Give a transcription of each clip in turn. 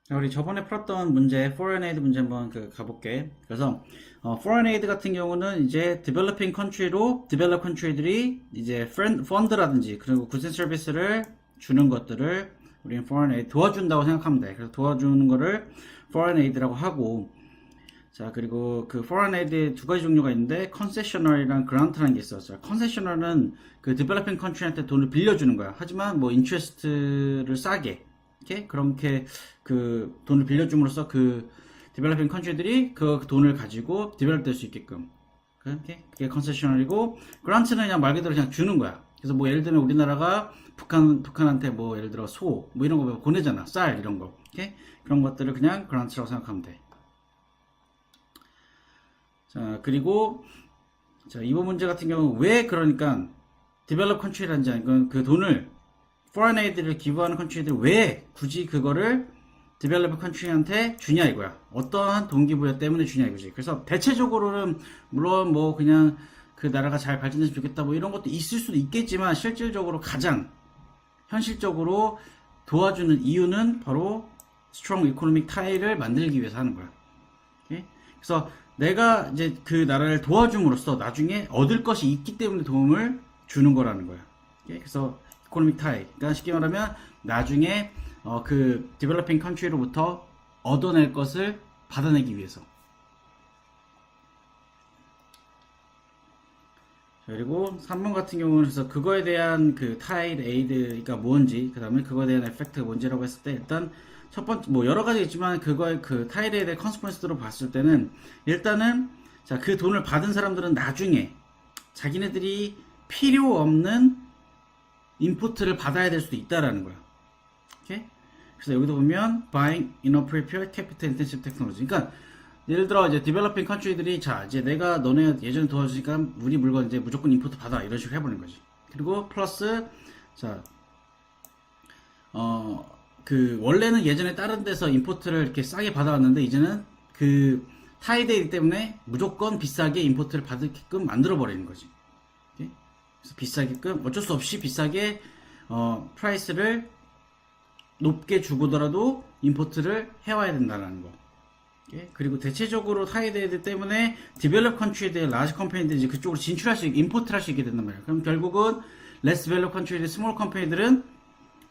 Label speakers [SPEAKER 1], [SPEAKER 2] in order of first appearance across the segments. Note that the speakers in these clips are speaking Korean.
[SPEAKER 1] 자, 우리 저번에 풀었던 문제, foreign aid 문제 한번 가볼게. 그래서, foreign aid 같은 경우는 이제 developing country로 develop country들이 이제 펀드라든지 그리고 goods and service를 주는 것들을 우리는 foreign aid 도와준다고 생각하면 돼. 그래서 도와주는 거를 foreign aid라고 하고, 자, 그리고 그 foreign aid의 두 가지 종류가 있는데, concessional이랑 grant라는 게 있었어요. concessional은 그 developing country한테 돈을 빌려주는 거야. 하지만 뭐 interest를 싸게. 이렇게 그렇게 그 돈을 빌려줌으로써 그 디벨로핑 컨트리들이 그 돈을 가지고 디벨롭 될 수 있게끔 그게 컨세셔널이고, 그란트는 그냥 말 그대로 그냥 주는 거야. 그래서 뭐 예를 들면 우리나라가 북한한테 뭐 예를 들어 소 뭐 이런 거 보내잖아, 쌀 이런 거. 이렇게 그런 것들을 그냥 그란트라고 생각하면 돼. 자, 그리고 자, 이번 문제 같은 경우 왜 그러니까 디벨롭 컨트리라는지 그 돈을 foreign aid를 기부하는 컨트리들이 왜 굳이 그거를 디벨로퍼 컨트리한테 주냐 이거야. 어떠한 동기부여 때문에 주냐 이거지. 그래서 대체적으로는 물론 뭐 그냥 그 나라가 잘 발전했으면 좋겠다 뭐 이런 것도 있을 수도 있겠지만, 실질적으로 가장 현실적으로 도와주는 이유는 바로 strong economic tie를 만들기 위해서 하는 거야. 오케이? 그래서 내가 이제 그 나라를 도와줌으로써 나중에 얻을 것이 있기 때문에 도움을 주는 거라는 거야. 오케이? 그래서 economic tie, 그러니까 쉽게 말하면 나중에 그 디벨로핑 컨트리로부터 얻어낼 것을 받아내기 위해서. 그리고 3번 같은 경우는 그래서 그거에 대한 그 타이드 에이드가 뭔지, 그 다음에 그거에 대한 에펙트가 뭔지라고 했을 때, 일단 첫 번째 뭐 여러 가지 있지만 그거의 그 타이드 에이드의 컨스퀀스로 봤을 때는, 일단은 자, 그 돈을 받은 사람들은 나중에 자기네들이 필요 없는 인풋을 받아야 될 수도 있다라는 거야. 오케이? 그래서 여기도 보면 buying inappropriate capital intensive technology. 그러니까 예를 들어 이제 developing country들이 자, 이제 내가 너네 예전에 도와주니까 우리 물건 이제 무조건 인포트 받아 이런 식으로 해버리는 거지. 그리고 플러스 자, 그 원래는 예전에 다른 데서 인포트를 이렇게 싸게 받아왔는데 이제는 그 타이데이 때문에 무조건 비싸게 인포트를 받게끔 만들어 버리는 거지. 오케이? 그래서 비싸게끔 어쩔 수 없이 비싸게 프라이스를 높게 주고더라도 임포트를 해와야 된다는 거. 그리고 대체적으로 타이데이드 때문에 디벨롭 컨트리들, 라지 컴퍼니들이 이제 그쪽으로 진출할 수 있게, 임포트를 할 수 있게 된단 말이야. 그럼 결국은 레스 디벨롭 컨트리들, 스몰 컴퍼니들은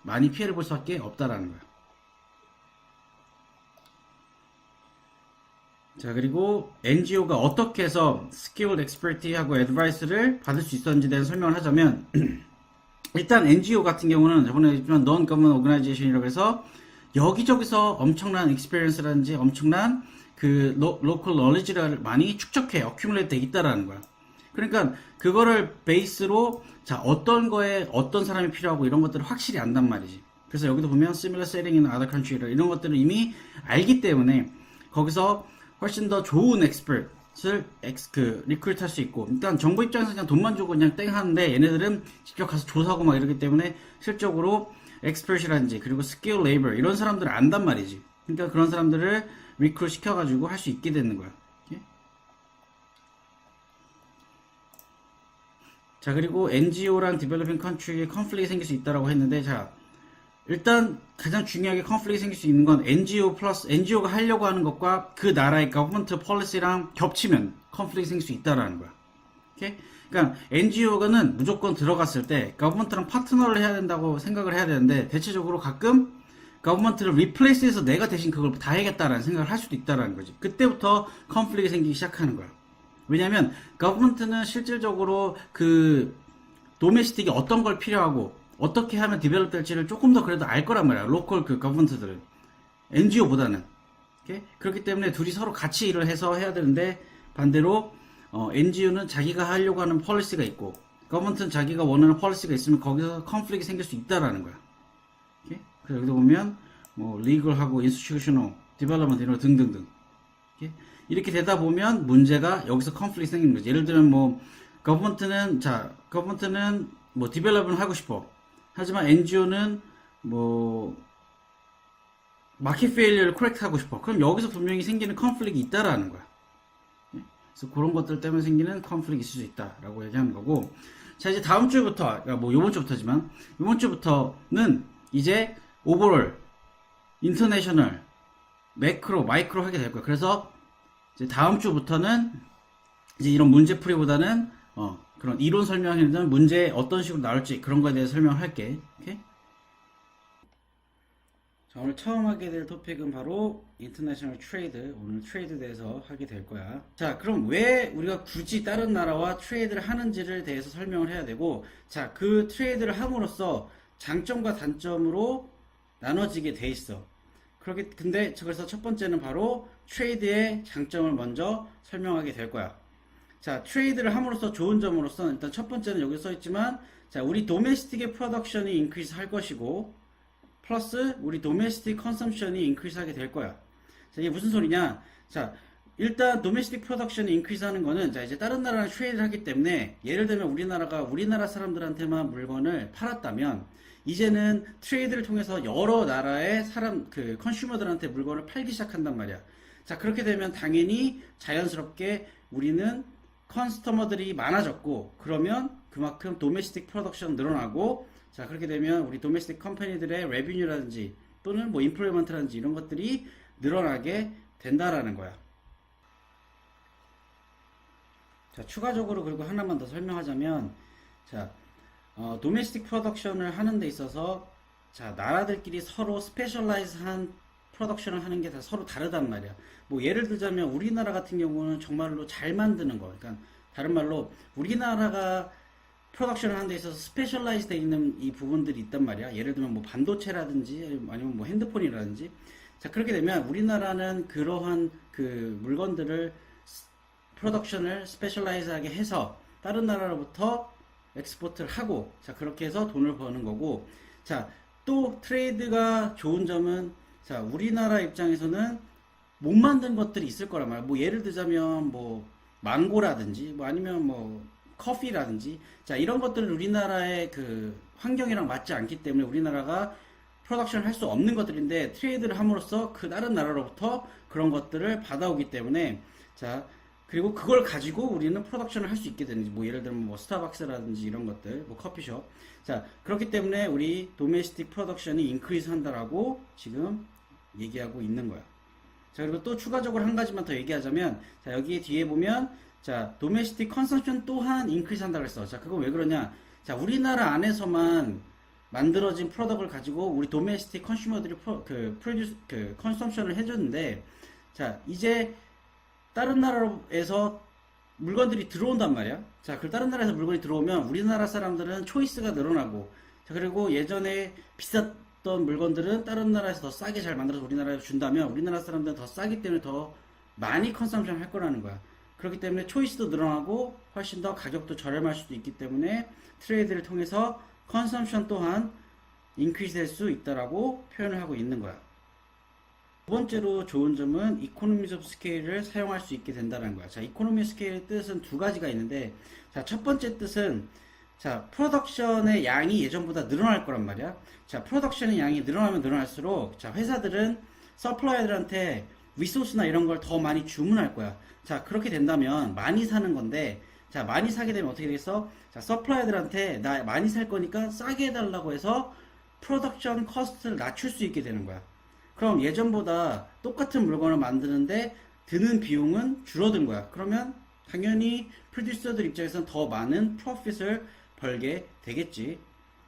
[SPEAKER 1] 많이 피해를 볼 수밖에 없다라는 거야. 자, 그리고 NGO가 어떻게 해서 스킬드 엑스퍼티하고 애드바이스를 받을 수 있었는지에 대한 설명을 하자면, 일단 NGO 같은 경우는 저번에 했지만 Non-Government Organization이라고 해서 여기저기서 엄청난 experience라든지 엄청난 그 local knowledge를 많이 축적해, accumulate 돼 있다라는 거야. 그러니까 그거를 베이스로 자, 어떤 거에 어떤 사람이 필요하고 이런 것들을 확실히 안단 말이지. 그래서 여기도 보면 similar setting in other countries 이런 것들을 이미 알기 때문에 거기서 훨씬 더 좋은 expert을 리크루트 할 수 있고, 일단 정부 입장에서 그냥 돈만 주고 그냥 땡 하는데 얘네들은 직접 가서 조사하고 막 이러기 때문에 실적으로 expert이라든지 그리고 스킬 레이버 이런 사람들을 안단 말이지. 그러니까 그런 사람들을 리크루트 시켜가지고 할 수 있게 되는 거야. 오케이? 자, 그리고 NGO랑 디벨로핑 컨트리에 컨플릭이 생길 수 있다라고 했는데, 자, 일단 가장 중요하게 컨플릭이 생길 수 있는 건 NGO 플러스 NGO가 하려고 하는 것과 그 나라의 government policy랑 겹치면 컨플릭이 생길 수 있다라는 거야. 오케이? 그러니까 NGO가는 무조건 들어갔을 때 government랑 파트너를 해야 된다고 생각을 해야 되는데, 대체적으로 가끔 government를 replace해서 내가 대신 그걸 다 해야겠다라는 생각을 할 수도 있다라는 거지. 그때부터 컨플릭이 생기기 시작하는 거야. 왜냐면 government는 실질적으로 그 도메스틱이 어떤 걸 필요하고 어떻게 하면 디벨롭 될지를 조금 더 그래도 알 거란 말이야. 로컬 그 거버먼트들은 NGO보다는. 그렇기 때문에 둘이 서로 같이 일을 해서 해야 되는데, 반대로 NGO는 자기가 하려고 하는 폴리시가 있고 거버먼트는 자기가 원하는 폴리시가 있으면 거기서 컨플릭이 생길 수 있다라는 거야. 그래서 여기도 보면 뭐 리글하고 인스티튜셔널 디벨롭먼트 이런 거 등등등. 이렇게 되다 보면 문제가 여기서 컨플릭이 생기는 거지. 예를 들면 뭐 거버먼트는 뭐 디벨롭을 하고 싶어. 하지만 NGO는 뭐 마켓 페일리어를 코렉트 하고 싶어. 그럼 여기서 분명히 생기는 컨플릭이 있다라는 거야. 그래서 그런 것들 때문에 생기는 컨플릭이 있을 수 있다라고 얘기하는 거고. 자, 이제 다음 주부터, 그러니까 뭐 요번 주부터지만 이번 주부터는 이제 오버롤 인터내셔널 매크로, 마이크로 하게 될 거야. 그래서 이제 다음 주부터는 이제 이런 문제풀이보다는 그런 이론 설명이든 문제 어떤 식으로 나올지 그런 거에 대해서 설명할게. 오케이? 자, 오늘 처음 하게 될 토픽은 바로 인터내셔널 트레이드. 오늘 트레이드에 대해서 하게 될 거야. 자, 그럼 왜 우리가 굳이 다른 나라와 트레이드를 하는지를 대해서 설명을 해야 되고, 자, 그 트레이드를 함으로써 장점과 단점으로 나눠지게 돼 있어. 근데 그래서 첫 번째는 바로 트레이드의 장점을 먼저 설명하게 될 거야. 자, 트레이드를 함으로써 좋은 점으로서 일단 첫 번째는 여기 써 있지만, 자, 우리 도메스틱의 프로덕션이 인크리스 할 것이고, 플러스 우리 도메스틱 컨섬션이 인크리스 하게 될 거야. 자, 이게 무슨 소리냐? 자, 일단 도메스틱 프로덕션이 인크리스 하는 거는, 자, 이제 다른 나라랑 트레이드를 하기 때문에, 예를 들면 우리나라가 우리나라 사람들한테만 물건을 팔았다면, 이제는 트레이드를 통해서 여러 나라의 컨슈머들한테 물건을 팔기 시작한단 말이야. 자, 그렇게 되면 당연히 자연스럽게 우리는 커스터머들이 많아졌고, 그러면 그만큼 도메스틱 프로덕션 늘어나고, 자, 그렇게 되면 우리 도메스틱 컴퍼니들의 레비뉴라든지 또는 뭐 인플로이먼트라든지 이런 것들이 늘어나게 된다라는 거야. 자, 추가적으로 그리고 하나만 더 설명하자면, 자, 도메스틱 프로덕션을 하는 데 있어서, 자, 나라들끼리 서로 스페셜라이즈한 프로덕션을 하는 게 다 서로 다르단 말이야. 뭐 예를 들자면 우리나라 같은 경우는 정말로 잘 만드는 거. 그러니까 다른 말로 우리나라가 프로덕션을 하는 데 있어서 스페셜라이즈 되어 있는 이 부분들이 있단 말이야. 예를 들면 뭐 반도체라든지 아니면 뭐 핸드폰이라든지. 자, 그렇게 되면 우리나라는 그러한 그 물건들을 프로덕션을 스페셜라이즈하게 해서 다른 나라로부터 엑스포트를 하고, 자, 그렇게 해서 돈을 버는 거고. 자, 또 트레이드가 좋은 점은, 자, 우리나라 입장에서는 못 만든 것들이 있을 거란 말이야. 뭐 예를 들자면 뭐 망고라든지 뭐 아니면 뭐 커피라든지, 자, 이런 것들은 우리나라의 그 환경이랑 맞지 않기 때문에 우리나라가 프로덕션을 할 수 없는 것들인데, 트레이드를 함으로써 그 다른 나라로부터 그런 것들을 받아오기 때문에, 자, 그리고 그걸 가지고 우리는 프로덕션을 할 수 있게 되는지, 뭐 예를 들면 뭐 스타벅스라든지 이런 것들, 뭐 커피숍. 자, 그렇기 때문에 우리 도메스틱 프로덕션이 인크리스 한다라고 지금 얘기하고 있는 거야. 자, 그리고 또 추가적으로 한 가지만 더 얘기하자면, 자, 여기 뒤에 보면, 자, 도메스틱 컨섬션 또한 인크리스 한다고 했어. 자, 그건 왜 그러냐? 자, 우리나라 안에서만 만들어진 프로덕트를 가지고 우리 도메스틱 컨슈머들이 컨섬션을 해줬는데, 자, 이제 다른 나라에서 물건들이 들어온단 말이야. 자, 그 다른 나라에서 물건이 들어오면 우리나라 사람들은 초이스가 늘어나고, 자, 그리고 예전에 비쌌던 물건들은 다른 나라에서 더 싸게 잘 만들어서 우리나라에 준다면 우리나라 사람들은 더 싸기 때문에 더 많이 컨섬션 할 거라는 거야. 그렇기 때문에 초이스도 늘어나고 훨씬 더 가격도 저렴할 수도 있기 때문에 트레이드를 통해서 컨섬션 또한 인크리스 될 수 있다라고 표현을 하고 있는 거야. 두 번째로 좋은 점은 이코노미스 오브 스케일을 사용할 수 있게 된다는 거야. 자, 이코노미 스케일의 뜻은 두 가지가 있는데, 자, 첫 번째 뜻은, 자, 프로덕션의 양이 예전보다 늘어날 거란 말이야. 자, 프로덕션의 양이 늘어나면 늘어날수록, 자, 회사들은 서플라이어들한테 리소스나 이런 걸 더 많이 주문할 거야. 자, 그렇게 된다면 많이 사는 건데, 자, 많이 사게 되면 어떻게 되겠어? 자, 서플라이어들한테 나 많이 살 거니까 싸게 해달라고 해서 프로덕션 커스트를 낮출 수 있게 되는 거야. 그럼 예전보다 똑같은 물건을 만드는데 드는 비용은 줄어든 거야. 그러면 당연히 프로듀서들 입장에서는 더 많은 프로핏을 벌게 되겠지.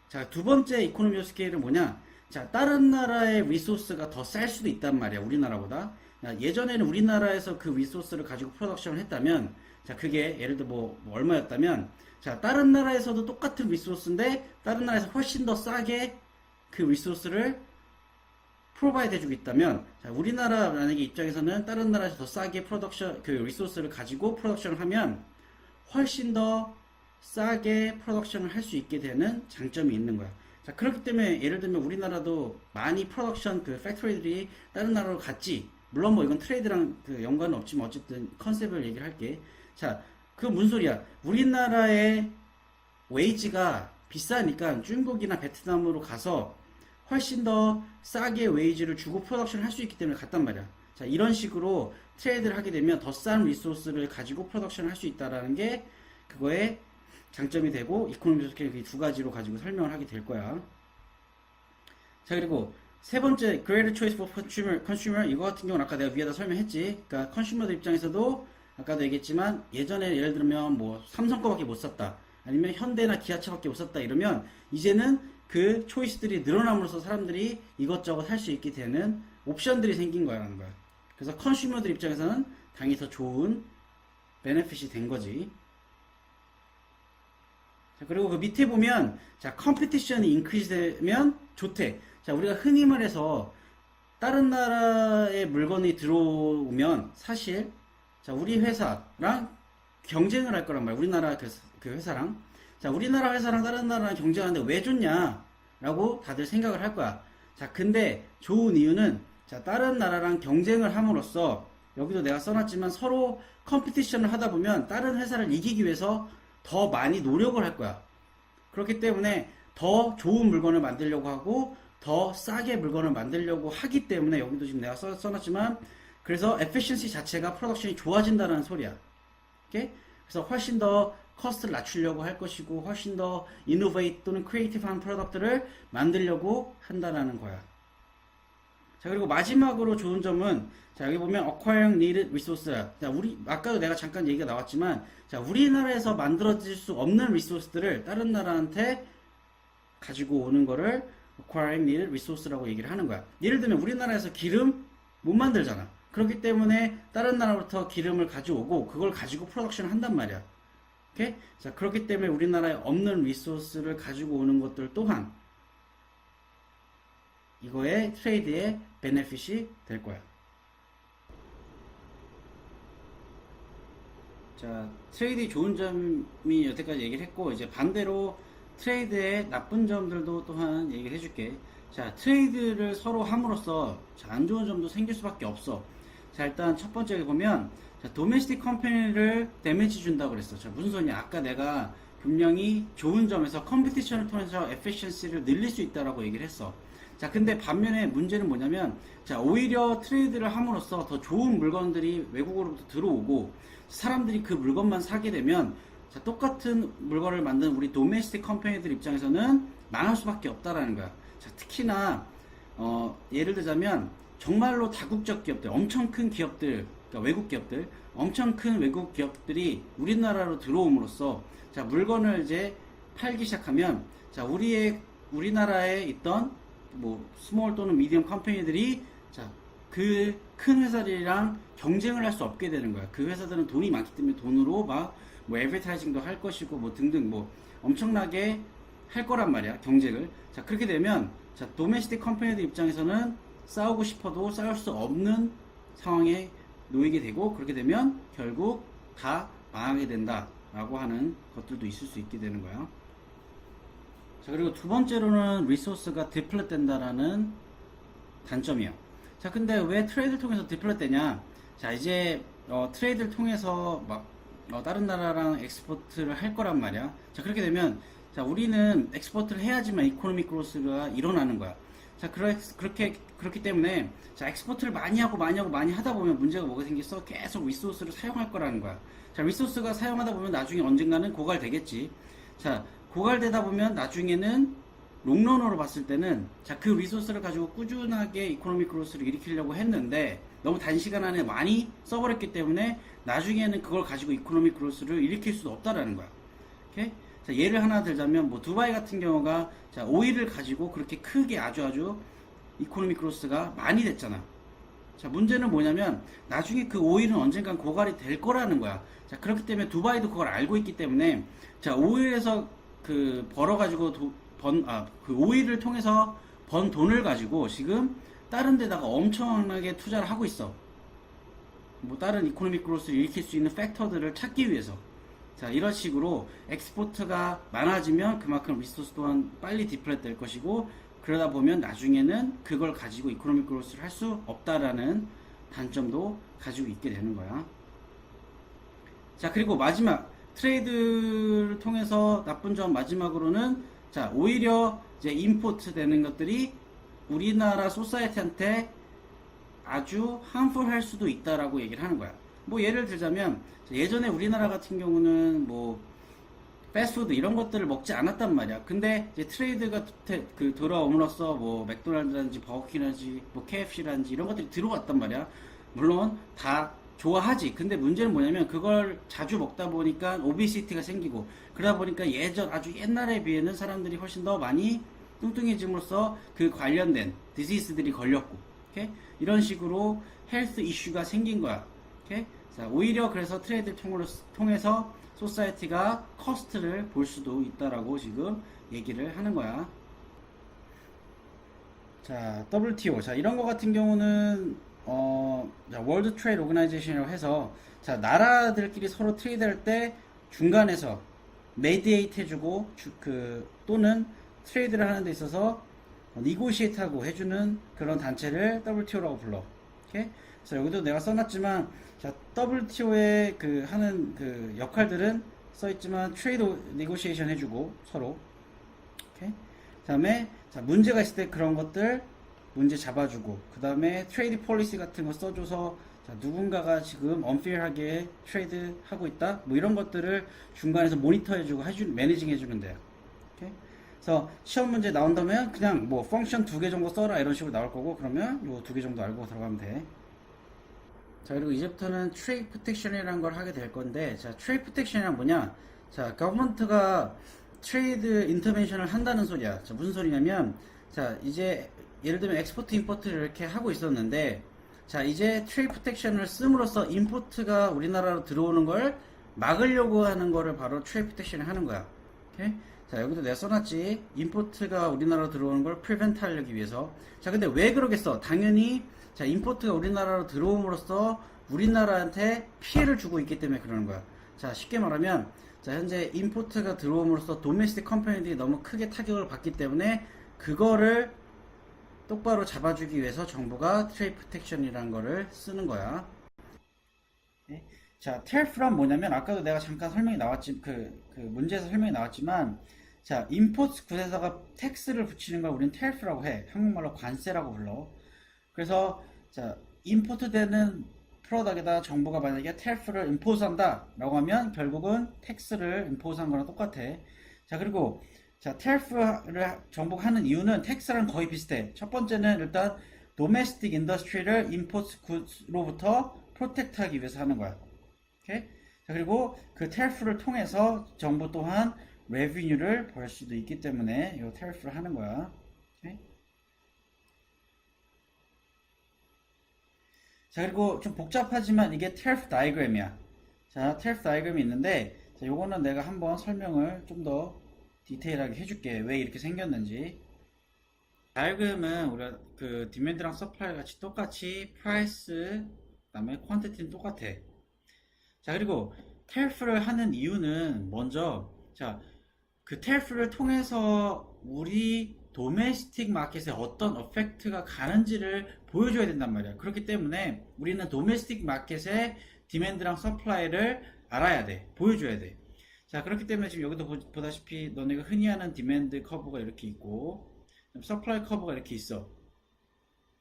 [SPEAKER 1] 자, 두 번째 이코노미 오브 스케일은 뭐냐? 자, 다른 나라의 리소스가 더 쌀 수도 있단 말이야, 우리나라보다. 예전에는 우리나라에서 그 리소스를 가지고 프로덕션을 했다면, 자, 그게 예를 들어 뭐 얼마였다면, 자, 다른 나라에서도 똑같은 리소스인데 다른 나라에서 훨씬 더 싸게 그 리소스를 프로바이드 해주고 있다면, 자, 우리나라 만약에 입장에서는 다른 나라에서 더 싸게 그 리소스를 가지고 프로덕션을 하면 훨씬 더 싸게 프로덕션을 할 수 있게 되는 장점이 있는 거야. 자, 그렇기 때문에 예를 들면 우리나라도 많이 프로덕션 그 팩토리들이 다른 나라로 갔지. 물론 뭐 이건 트레이드랑 그 연관은 없지만 어쨌든 컨셉을 얘기를 할게. 자, 그건 무슨 소리야? 우리나라의 웨이지가 비싸니까 중국이나 베트남으로 가서 훨씬 더 싸게 웨이지를 주고 프로덕션을 할 수 있기 때문에 갔단 말이야. 자, 이런 식으로 트레이드를 하게 되면 더 싼 리소스를 가지고 프로덕션을 할 수 있다라는 게 그거의 장점이 되고, 이코노미 스케일 두 가지로 가지고 설명을 하게 될 거야. 자, 그리고 세 번째, greater choice for consumer. 이거 같은 경우는 아까 내가 위에다 설명했지. 그러니까 컨슈머들 입장에서도 아까도 얘기했지만 예전에 예를 들면 뭐 삼성 거밖에 못 샀다. 아니면 현대나 기아차밖에 못 샀다 이러면 이제는 그 초이스들이 늘어남으로써 사람들이 이것저것 할 수 있게 되는 옵션들이 생긴 거라는 거야. 그래서 컨슈머들 입장에서는 당연히 더 좋은 베네핏이 된 거지. 자, 그리고 그 밑에 보면 자, 컴피티션이 인크리즈 되면 좋대. 자, 우리가 흔히 말해서 다른 나라의 물건이 들어오면 사실 자, 우리 회사랑 경쟁을 할 거란 말이야. 우리나라 그 회사랑. 자, 우리나라 회사랑 다른 나라랑 경쟁하는데 왜 좋냐? 라고 다들 생각을 할 거야. 자, 근데 좋은 이유는 자, 다른 나라랑 경쟁을 함으로써 여기도 내가 써놨지만 서로 컴피티션을 하다 보면 다른 회사를 이기기 위해서 더 많이 노력을 할 거야. 그렇기 때문에 더 좋은 물건을 만들려고 하고 더 싸게 물건을 만들려고 하기 때문에 여기도 지금 내가 써놨지만 그래서 efficiency 자체가 프로덕션이 좋아진다는 소리야. 오케이? 그래서 훨씬 더 커스트를 낮추려고 할 것이고 훨씬 더 innovate 또는 creative한 프로덕트를 만들려고 한다는 거야. 자, 그리고 마지막으로 좋은 점은 자, 여기 보면 acquiring needed resource야. 자, 아까도 내가 잠깐 얘기가 나왔지만 자, 우리나라에서 만들어질 수 없는 리소스들을 다른 나라한테 가지고 오는 거를 acquiring needed resource라고 얘기를 하는 거야. 예를 들면 우리나라에서 기름 못 만들잖아. 그렇기 때문에 다른 나라부터 기름을 가져오고 그걸 가지고 프로덕션을 한단 말이야. 오케이? 자, 그렇기 때문에 우리나라에 없는 리소스를 가지고 오는 것들 또한 이거의 트레이드의 베네핏이 될 거야. 자, 트레이드의 좋은 점이 여태까지 얘기를 했고 이제 반대로 트레이드의 나쁜 점들도 또한 얘기를 해줄게. 자, 트레이드를 서로 함으로써 자, 안 좋은 점도 생길 수밖에 없어. 자, 일단 첫 번째 보면 자, 도메스틱 컴퍼니를 데미지 준다고 그랬어. 자, 무슨 소리냐? 아까 내가 분명히 좋은 점에서 컴피티션을 통해서 에피션시를 늘릴 수 있다라고 얘기를 했어. 자, 근데 반면에 문제는 뭐냐면 자, 오히려 트레이드를 함으로써 더 좋은 물건들이 외국으로부터 들어오고 사람들이 그 물건만 사게 되면 자, 똑같은 물건을 만드는 우리 도메스틱 컴퍼니들 입장에서는 망할 수밖에 없다라는 거야. 자, 특히나 예를 들자면 정말로 다국적 기업들, 엄청 큰 기업들, 그러니까 외국 기업들, 엄청 큰 외국 기업들이 우리나라로 들어옴으로써 자, 물건을 이제 팔기 시작하면 자, 우리나라에 있던 뭐 스몰 또는 미디엄 컴퍼니들이 자, 그 큰 회사들이랑 경쟁을 할 수 없게 되는 거야. 그 회사들은 돈이 많기 때문에 돈으로 막 뭐 애드버타이징도 할 것이고 뭐 등등 뭐 엄청나게 할 거란 말이야. 경쟁을. 자, 그렇게 되면 자, 도메스틱 컴퍼니들 입장에서는 싸우고 싶어도 싸울 수 없는 상황에 놓이게 되고 그렇게 되면 결국 다 망하게 된다라고 하는 것들도 있을 수 있게 되는 거야. 자, 그리고 두 번째로는 리소스가 디플렛 된다라는 단점이야. 자, 근데 왜 트레이드를 통해서 디플렛 되냐? 자, 이제 트레이드를 통해서 막 다른 나라랑 엑스포트를 할 거란 말이야. 자, 그렇게 되면 자, 우리는 엑스포트를 해야지만 이코노믹 그로스가 일어나는 거야. 자, 그렇기 때문에 자, 엑스포트를 많이 하다 보면 문제가 뭐가 생겼어? 계속 리소스를 사용할 거라는 거야. 자, 리소스가 사용하다 보면 나중에 언젠가는 고갈되겠지. 자, 고갈되다 보면 나중에는 롱런으로 봤을 때는 자, 그 리소스를 가지고 꾸준하게 이코노믹 그로스를 일으키려고 했는데 너무 단시간 안에 많이 써버렸기 때문에 나중에는 그걸 가지고 이코노믹 그로스를 일으킬 수 없다라는 거야. 오케이? 자, 예를 하나 들자면 뭐 두바이 같은 경우가 자, 오일을 가지고 그렇게 크게 아주 이코노믹 그로스가 많이 됐잖아. 자, 문제는 뭐냐면 나중에 그 오일은 언젠간 고갈이 될 거라는 거야. 자, 그렇기 때문에 두바이도 그걸 알고 있기 때문에 자, 오일에서 그 벌어가지고 그 오일을 통해서 번 돈을 가지고 지금 다른 데다가 엄청나게 투자를 하고 있어. 뭐 다른 이코노믹 그로스를 일으킬 수 있는 팩터들을 찾기 위해서. 자, 이런 식으로 엑스포트가 많아지면 그만큼 리소스 또한 빨리 디플렛 될 것이고 그러다 보면 나중에는 그걸 가지고 이코노믹 그로스를 할 수 없다라는 단점도 가지고 있게 되는 거야. 자, 그리고 마지막 트레이드를 통해서 나쁜 점 마지막으로는 자, 오히려 이제 임포트 되는 것들이 우리나라 소사이티한테 아주 함풀 할 수도 있다라고 얘기를 하는 거야. 뭐 예를 들자면 예전에 우리나라 같은 경우는 뭐 패스트푸드 이런 것들을 먹지 않았단 말이야. 근데 이제 트레이드가 돌아옴으로써 뭐 맥도날드라든지 버거킹이라든지 뭐 KFC라든지 이런 것들이 들어왔단 말이야. 물론 다 좋아하지. 근데 문제는 뭐냐면 그걸 자주 먹다 보니까 오비시티가 생기고 그러다 보니까 예전 아주 옛날에 비해는 사람들이 훨씬 더 많이 뚱뚱해짐으로써 그 관련된 디지스들이 걸렸고, 오케이? 이런 식으로 헬스 이슈가 생긴 거야. 오케이? 자, 오히려 그래서 트레이드를 통해서 소사이티가 커스트를 볼 수도 있다라고 지금 얘기를 하는 거야. 자, WTO. 자, 이런 거 같은 경우는 자, 월드 트레이드 오거나이제이션이라고 해서 자, 나라들끼리 서로 트레이드할 때 중간에서 메디에이트 해주고 또는 트레이드를 하는 데 있어서 니고시에이트하고 해주는 그런 단체를 WTO라고 불러. 오케이? 그래서 여기도 내가 써놨지만 자, WTO의 하는 역할들은 써있지만 트레이드 니고시에이션 해주고 서로. 오케이? 그 다음에 자, 문제가 있을 때 그런 것들 문제 잡아주고 그 다음에 트레이드 폴리시 같은 거 써줘서 자, 누군가가 지금 언페어하게 트레이드 하고 있다 뭐 이런 것들을 중간에서 모니터 해주고 매니징 해주면 돼요. 오케이? 그래서 시험 문제 나온다면 그냥 뭐 펑션 2개 정도 써라 이런 식으로 나올 거고 그러면 요 2개 정도 알고 들어가면 돼. 자, 그리고 이제부터는 트레이드 프로텍션이라는 걸 하게 될 건데 자, 트레이드 프로텍션이란 뭐냐? 자, 거버먼트가 트레이드 인터벤션을 한다는 소리야. 자, 무슨 소리냐면 자, 이제 예를 들면 엑스포트 임포트를 이렇게 하고 있었는데 자, 이제 트레이드 프로텍션을 씀으로써 임포트가 우리나라로 들어오는 걸 막으려고 하는 거를 바로 트레이드 프로텍션을 하는 거야. 오케이? 자, 여기도 내가 써놨지. 임포트가 우리나라로 들어오는 걸 프리벤트 하려기 위해서. 자, 근데 왜 그러겠어? 당연히 자, 임포트가 우리나라로 들어옴으로써 우리나라한테 피해를 주고 있기 때문에 그러는 거야. 자, 쉽게 말하면 자, 현재 임포트가 들어옴으로써 도메스틱 컴퍼니들이 너무 크게 타격을 받기 때문에 그거를 똑바로 잡아주기 위해서 정부가 트레이드 프로텍션이라는 거를 쓰는 거야. 네? 자, 테리프란 뭐냐면 아까도 내가 잠깐 설명이 나왔지 문제에서 설명이 나왔지만 자, 임포트 굿에다가 텍스를 붙이는 걸 우리는 테리프라고 해. 한국말로 관세라고 불러. 그래서 자, 임포트 되는 프로덕에다 정부가 만약에 테리프를 임포즈한다 라고 하면 결국은 텍스를 임포즈한 거랑 똑같아. 자, 그리고 자, 테리프를 정부가 하는 이유는 텍스랑 거의 비슷해. 첫 번째는 일단 도메스틱 인더스트리를 임포트 굿로부터 프로텍트 하기 위해서 하는 거야. 오케이? 자, 그리고 그 테리프를 통해서 정부 또한 레비뉴를 벌 수도 있기 때문에 이 테리프를 하는 거야. 오케이? 자, 그리고 좀 복잡하지만 이게 테리프 다이그램이야. 자, 테리프 다이그램이 있는데 자, 요거는 내가 한번 설명을 좀 더 디테일하게 해줄게. 왜 이렇게 생겼는지. 다이그램은 우리가 디맨드랑 서플라이 같이 똑같이 프라이스 그다음에 퀀티티는 똑같아. 자, 그리고 테리프를 하는 이유는 먼저 자, 그 테리프를 통해서 우리 도메스틱 마켓에 어떤 어펙트가 가는지를 보여줘야 된단 말이야. 그렇기 때문에 우리는 도메스틱 마켓의 디맨드랑 서플라이를 알아야 돼. 보여줘야 돼. 자, 그렇기 때문에 지금 여기도 보다시피 너네가 흔히 하는 디맨드 커브가 이렇게 있고 서플라이 커브가 이렇게 있어.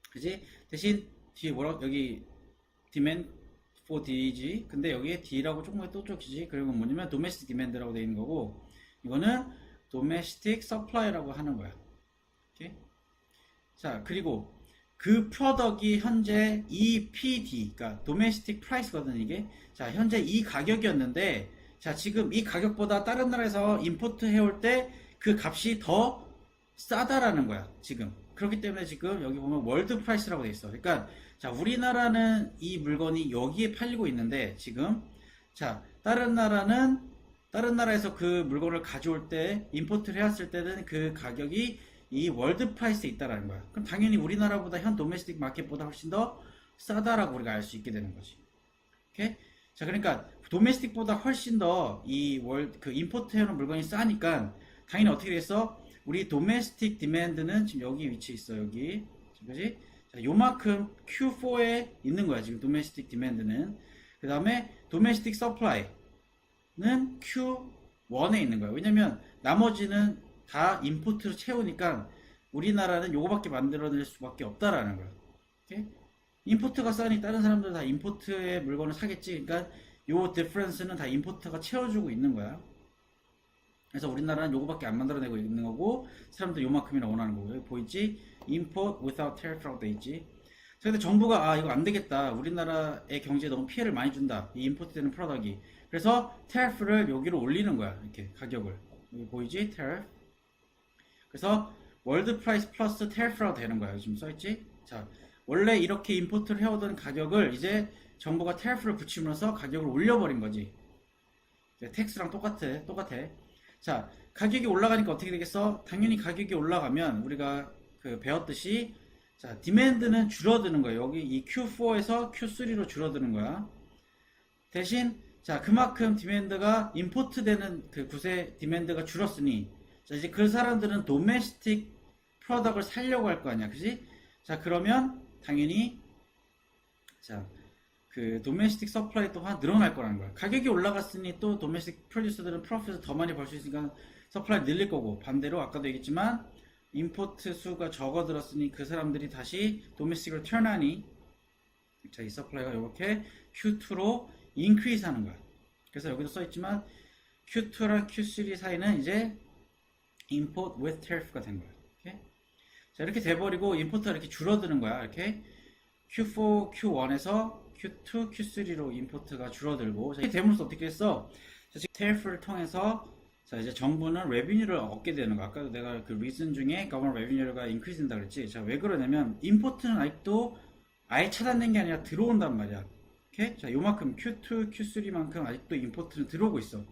[SPEAKER 1] 그지? 대신 뒤에 여기 디맨드 for D지. 근데 여기에 D라고 조금만 또 적히지. 그리고 뭐냐면 도메스틱 디맨드라고 되어 있는 거고 이거는 도메스틱 서플라이라고 하는 거야. 오케이? 자, 그리고 그 프로덕이 현재 EPD, 그러니까 도메스틱 프라이스거든 이게. 자, 현재 이 가격이었는데 자, 지금 이 가격보다 다른 나라에서 임포트 해올 때 그 값이 더 싸다라는 거야, 지금. 그렇기 때문에 지금 여기 보면 월드 프라이스라고 돼 있어. 그러니까 자, 우리나라는 이 물건이 여기에 팔리고 있는데 지금 자, 다른 나라에서 그 물건을 가져올 때 임포트를 해왔을 때는 그 가격이 이 월드 프라이스에 있다라는 거야. 그럼 당연히 우리나라보다 현 도메스틱 마켓보다 훨씬 더 싸다라고 우리가 알 수 있게 되는 거지. 오케이? 자, 그러니까 도메스틱보다 훨씬 더 임포트 해오는 물건이 싸니까 당연히 어떻게 됐어? 우리 도메스틱 디맨드는 지금 여기 위치해 있어. 여기. 그지? 자, 요만큼 Q4에 있는 거야. 지금 도메스틱 디맨드는. 그 다음에 도메스틱 서플라이는 Q1에 있는 거야. 왜냐면 나머지는 다 임포트로 채우니까 우리나라는 요거밖에 만들어낼 수밖에 없다라는 거야. 오케이? 임포트가 싸니 다른 사람들 다 임포트의 물건을 사겠지. 그러니까 요 디퍼런스는 다 임포트가 채워주고 있는 거야. 그래서 우리나라는 요거밖에 안 만들어내고 있는 거고 사람들 요만큼이나 원하는 거고. 여기 보이지? import without tariff라고 돼 있지. 근데 정부가 이거 안 되겠다. 우리나라의 경제에 너무 피해를 많이 준다. 이 임포트 되는 프로덕이. 그래서 tariff를 여기로 올리는 거야. 이렇게 가격을. 여기 보이지? tariff. 그래서 월드 프라이스 플러스 tariff라고 되는 거야. 지금 써있지? 자, 원래 이렇게 임포트를 해오던 가격을 이제 정부가 tariff를 붙이면서 가격을 올려버린 거지. 텍스랑 똑같아. 자, 가격이 올라가니까 어떻게 되겠어? 당연히 가격이 올라가면 우리가 그 배웠듯이 자, 디맨드는 줄어드는 거예요. 여기 이 Q4에서 Q3로 줄어드는 거야. 대신 자, 그만큼 디맨드가 임포트 되는 그 구세 디맨드가 줄었으니 자, 이제 그 사람들은 도메스틱 프로덕을 살려고 할 거 아니야. 그지? 자, 그러면 당연히 자, 그 도메스틱 서플라이 또한 늘어날 거라는 거야. 가격이 올라갔으니 또 도메스틱 프로듀서들은 프로핏을 더 많이 벌 수 있으니까 서플라이 늘릴 거고, 반대로 아까도 얘기했지만 임포트 수가 적어들었으니 그 사람들이 다시 도메스틱으로 턴하니 자, 이 서플라이가 이렇게 Q2로 인크리스 하는 거야. 그래서 여기도 써있지만 Q2랑 Q3 사이는 이제 import with tariff가 된 거야. 이렇게. 자, 이렇게 돼버리고 임포트가 이렇게 줄어드는 거야. 이렇게 Q4, Q1에서 Q2, Q3로 임포트가 줄어들고, 자, 이렇게 되면서 어떻게 했어? 자, 지금 tariff를 통해서 자, 이제 정부는 레비뉴를 얻게 되는 거. 아까도 내가 그 리즌 중에 government revenue가 increase 된다 그랬지. 자, 왜 그러냐면 임포트는 아직도 아예 차단된 게 아니라 들어온단 말이야. 오케이? 자, 요만큼 Q2, Q3만큼 아직도 임포트는 들어오고 있어.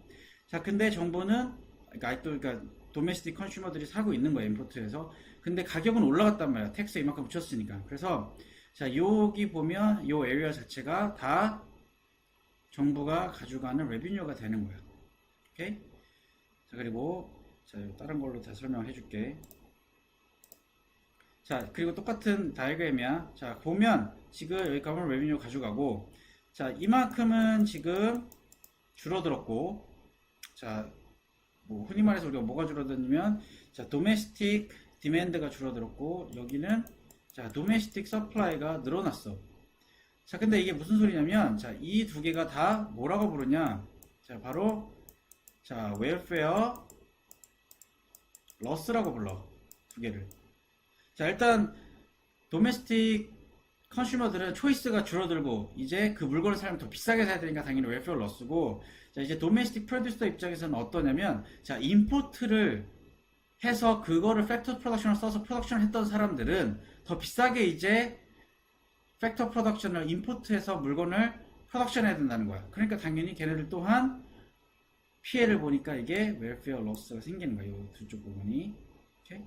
[SPEAKER 1] 자, 근데 정부는 아직도 그러니까 도메스틱 컨슈머들이 사고 있는 거야, 임포트에서. 근데 가격은 올라갔단 말이야. 텍스 이만큼 붙였으니까. 그래서 자, 여기 보면 요 에리어 자체가 다 정부가 가져가는 레비뉴가 되는 거야. 오케이? 자, 그리고 자, 다른 걸로 다 설명을 해줄게. 자, 그리고 똑같은 다이어그램이야. 자, 보면 지금 여기 가면 레비뉴 가져가고, 자, 이만큼은 지금 줄어들었고, 자, 뭐 흔히 말해서 우리가 뭐가 줄어들냐면, 자, 도메스틱 디맨드가 줄어들었고, 여기는 자, 도메스틱 서플라이가 늘어났어. 자, 근데 이게 무슨 소리냐면, 자, 이 두 개가 다 뭐라고 부르냐? 자, 바로 자, 웰페어 러스라고 불러. 두 개를. 자, 일단 도메스틱 컨슈머들은 초이스가 줄어들고 이제 그 물건을 사려면 더 비싸게 사야 되니까 당연히 웰페어 러스고, 자, 이제 도메스틱 프로듀서 입장에서는 어떠냐면, 자, 임포트를 해서 그거를 팩터 프로덕션을 써서 프로덕션을 했던 사람들은 더 비싸게 이제 팩터 프로덕션을 임포트해서 물건을 프로덕션 해야 된다는 거야. 그러니까 당연히 걔네들 또한 피해를 보니까 이게 웰페어 로스가 생기는 거예요. 이 두 쪽 부분이. 오케이?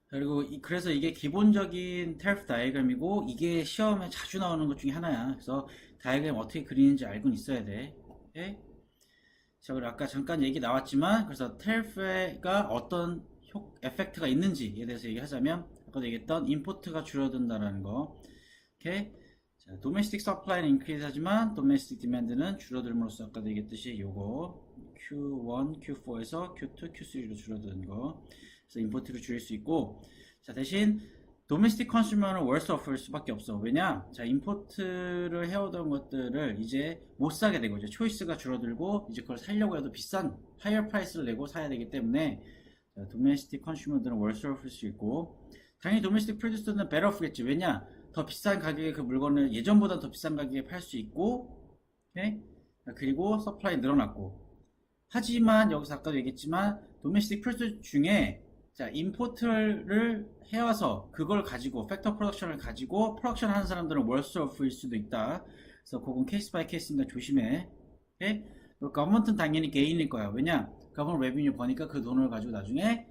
[SPEAKER 1] 그리고 그래서 이게 기본적인 테리프 다이어그램이고 이게 시험에 자주 나오는 것 중에 하나야. 그래서 다이어그램 어떻게 그리는지 알고는 있어야 돼. 오케이? 자, 그리고 아까 잠깐 얘기 나왔지만, 그래서 테리프가 어떤 에펙트가 있는지에 대해서 얘기하자면, 아까도 얘기했던 임포트가 줄어든다라는 거. 오케이? 자, 도메스틱 서플라이는 인크리즈 하지만 도메스틱 디맨드는 줄어들므로써 아까도 얘기했듯이 요거 Q1, Q4에서 Q2, Q3로 줄어드는 거. 그래서 임포트를 줄일 수 있고, 자, 대신 도메스틱 컨슈머는 worse off일 수밖에 없어. 왜냐? 자, 임포트를 해오던 것들을 이제 못 사게 되고, 이제 초이스가 줄어들고, 이제 그걸 살려고 해도 비싼, 하이어 프라이스를 내고 사야 되기 때문에, 자, 도메스틱 컨슈머들은 worse off일 수 있고, 당연히 도메스틱 프로듀서는 better off겠지. 왜냐? 더 비싼 가격에 그 물건을 예전보다 더 비싼 가격에 팔 수 있고, 오케이? 그리고 서플라이 늘어났고. 하지만, 여기서 아까도 얘기했지만, 도메스틱 프로듀서 중에 자, 임포트를 해와서 그걸 가지고 팩터 프로덕션을 가지고 프로덕션 하는 사람들은 월스 오프일 수도 있다. 그래서 그건 케이스 바이 케이스니까 조심해. 오케이? 거버먼트는 당연히 개인일 거야. 왜냐? 거버먼트 레비뉴 버니까 그 돈을 가지고 나중에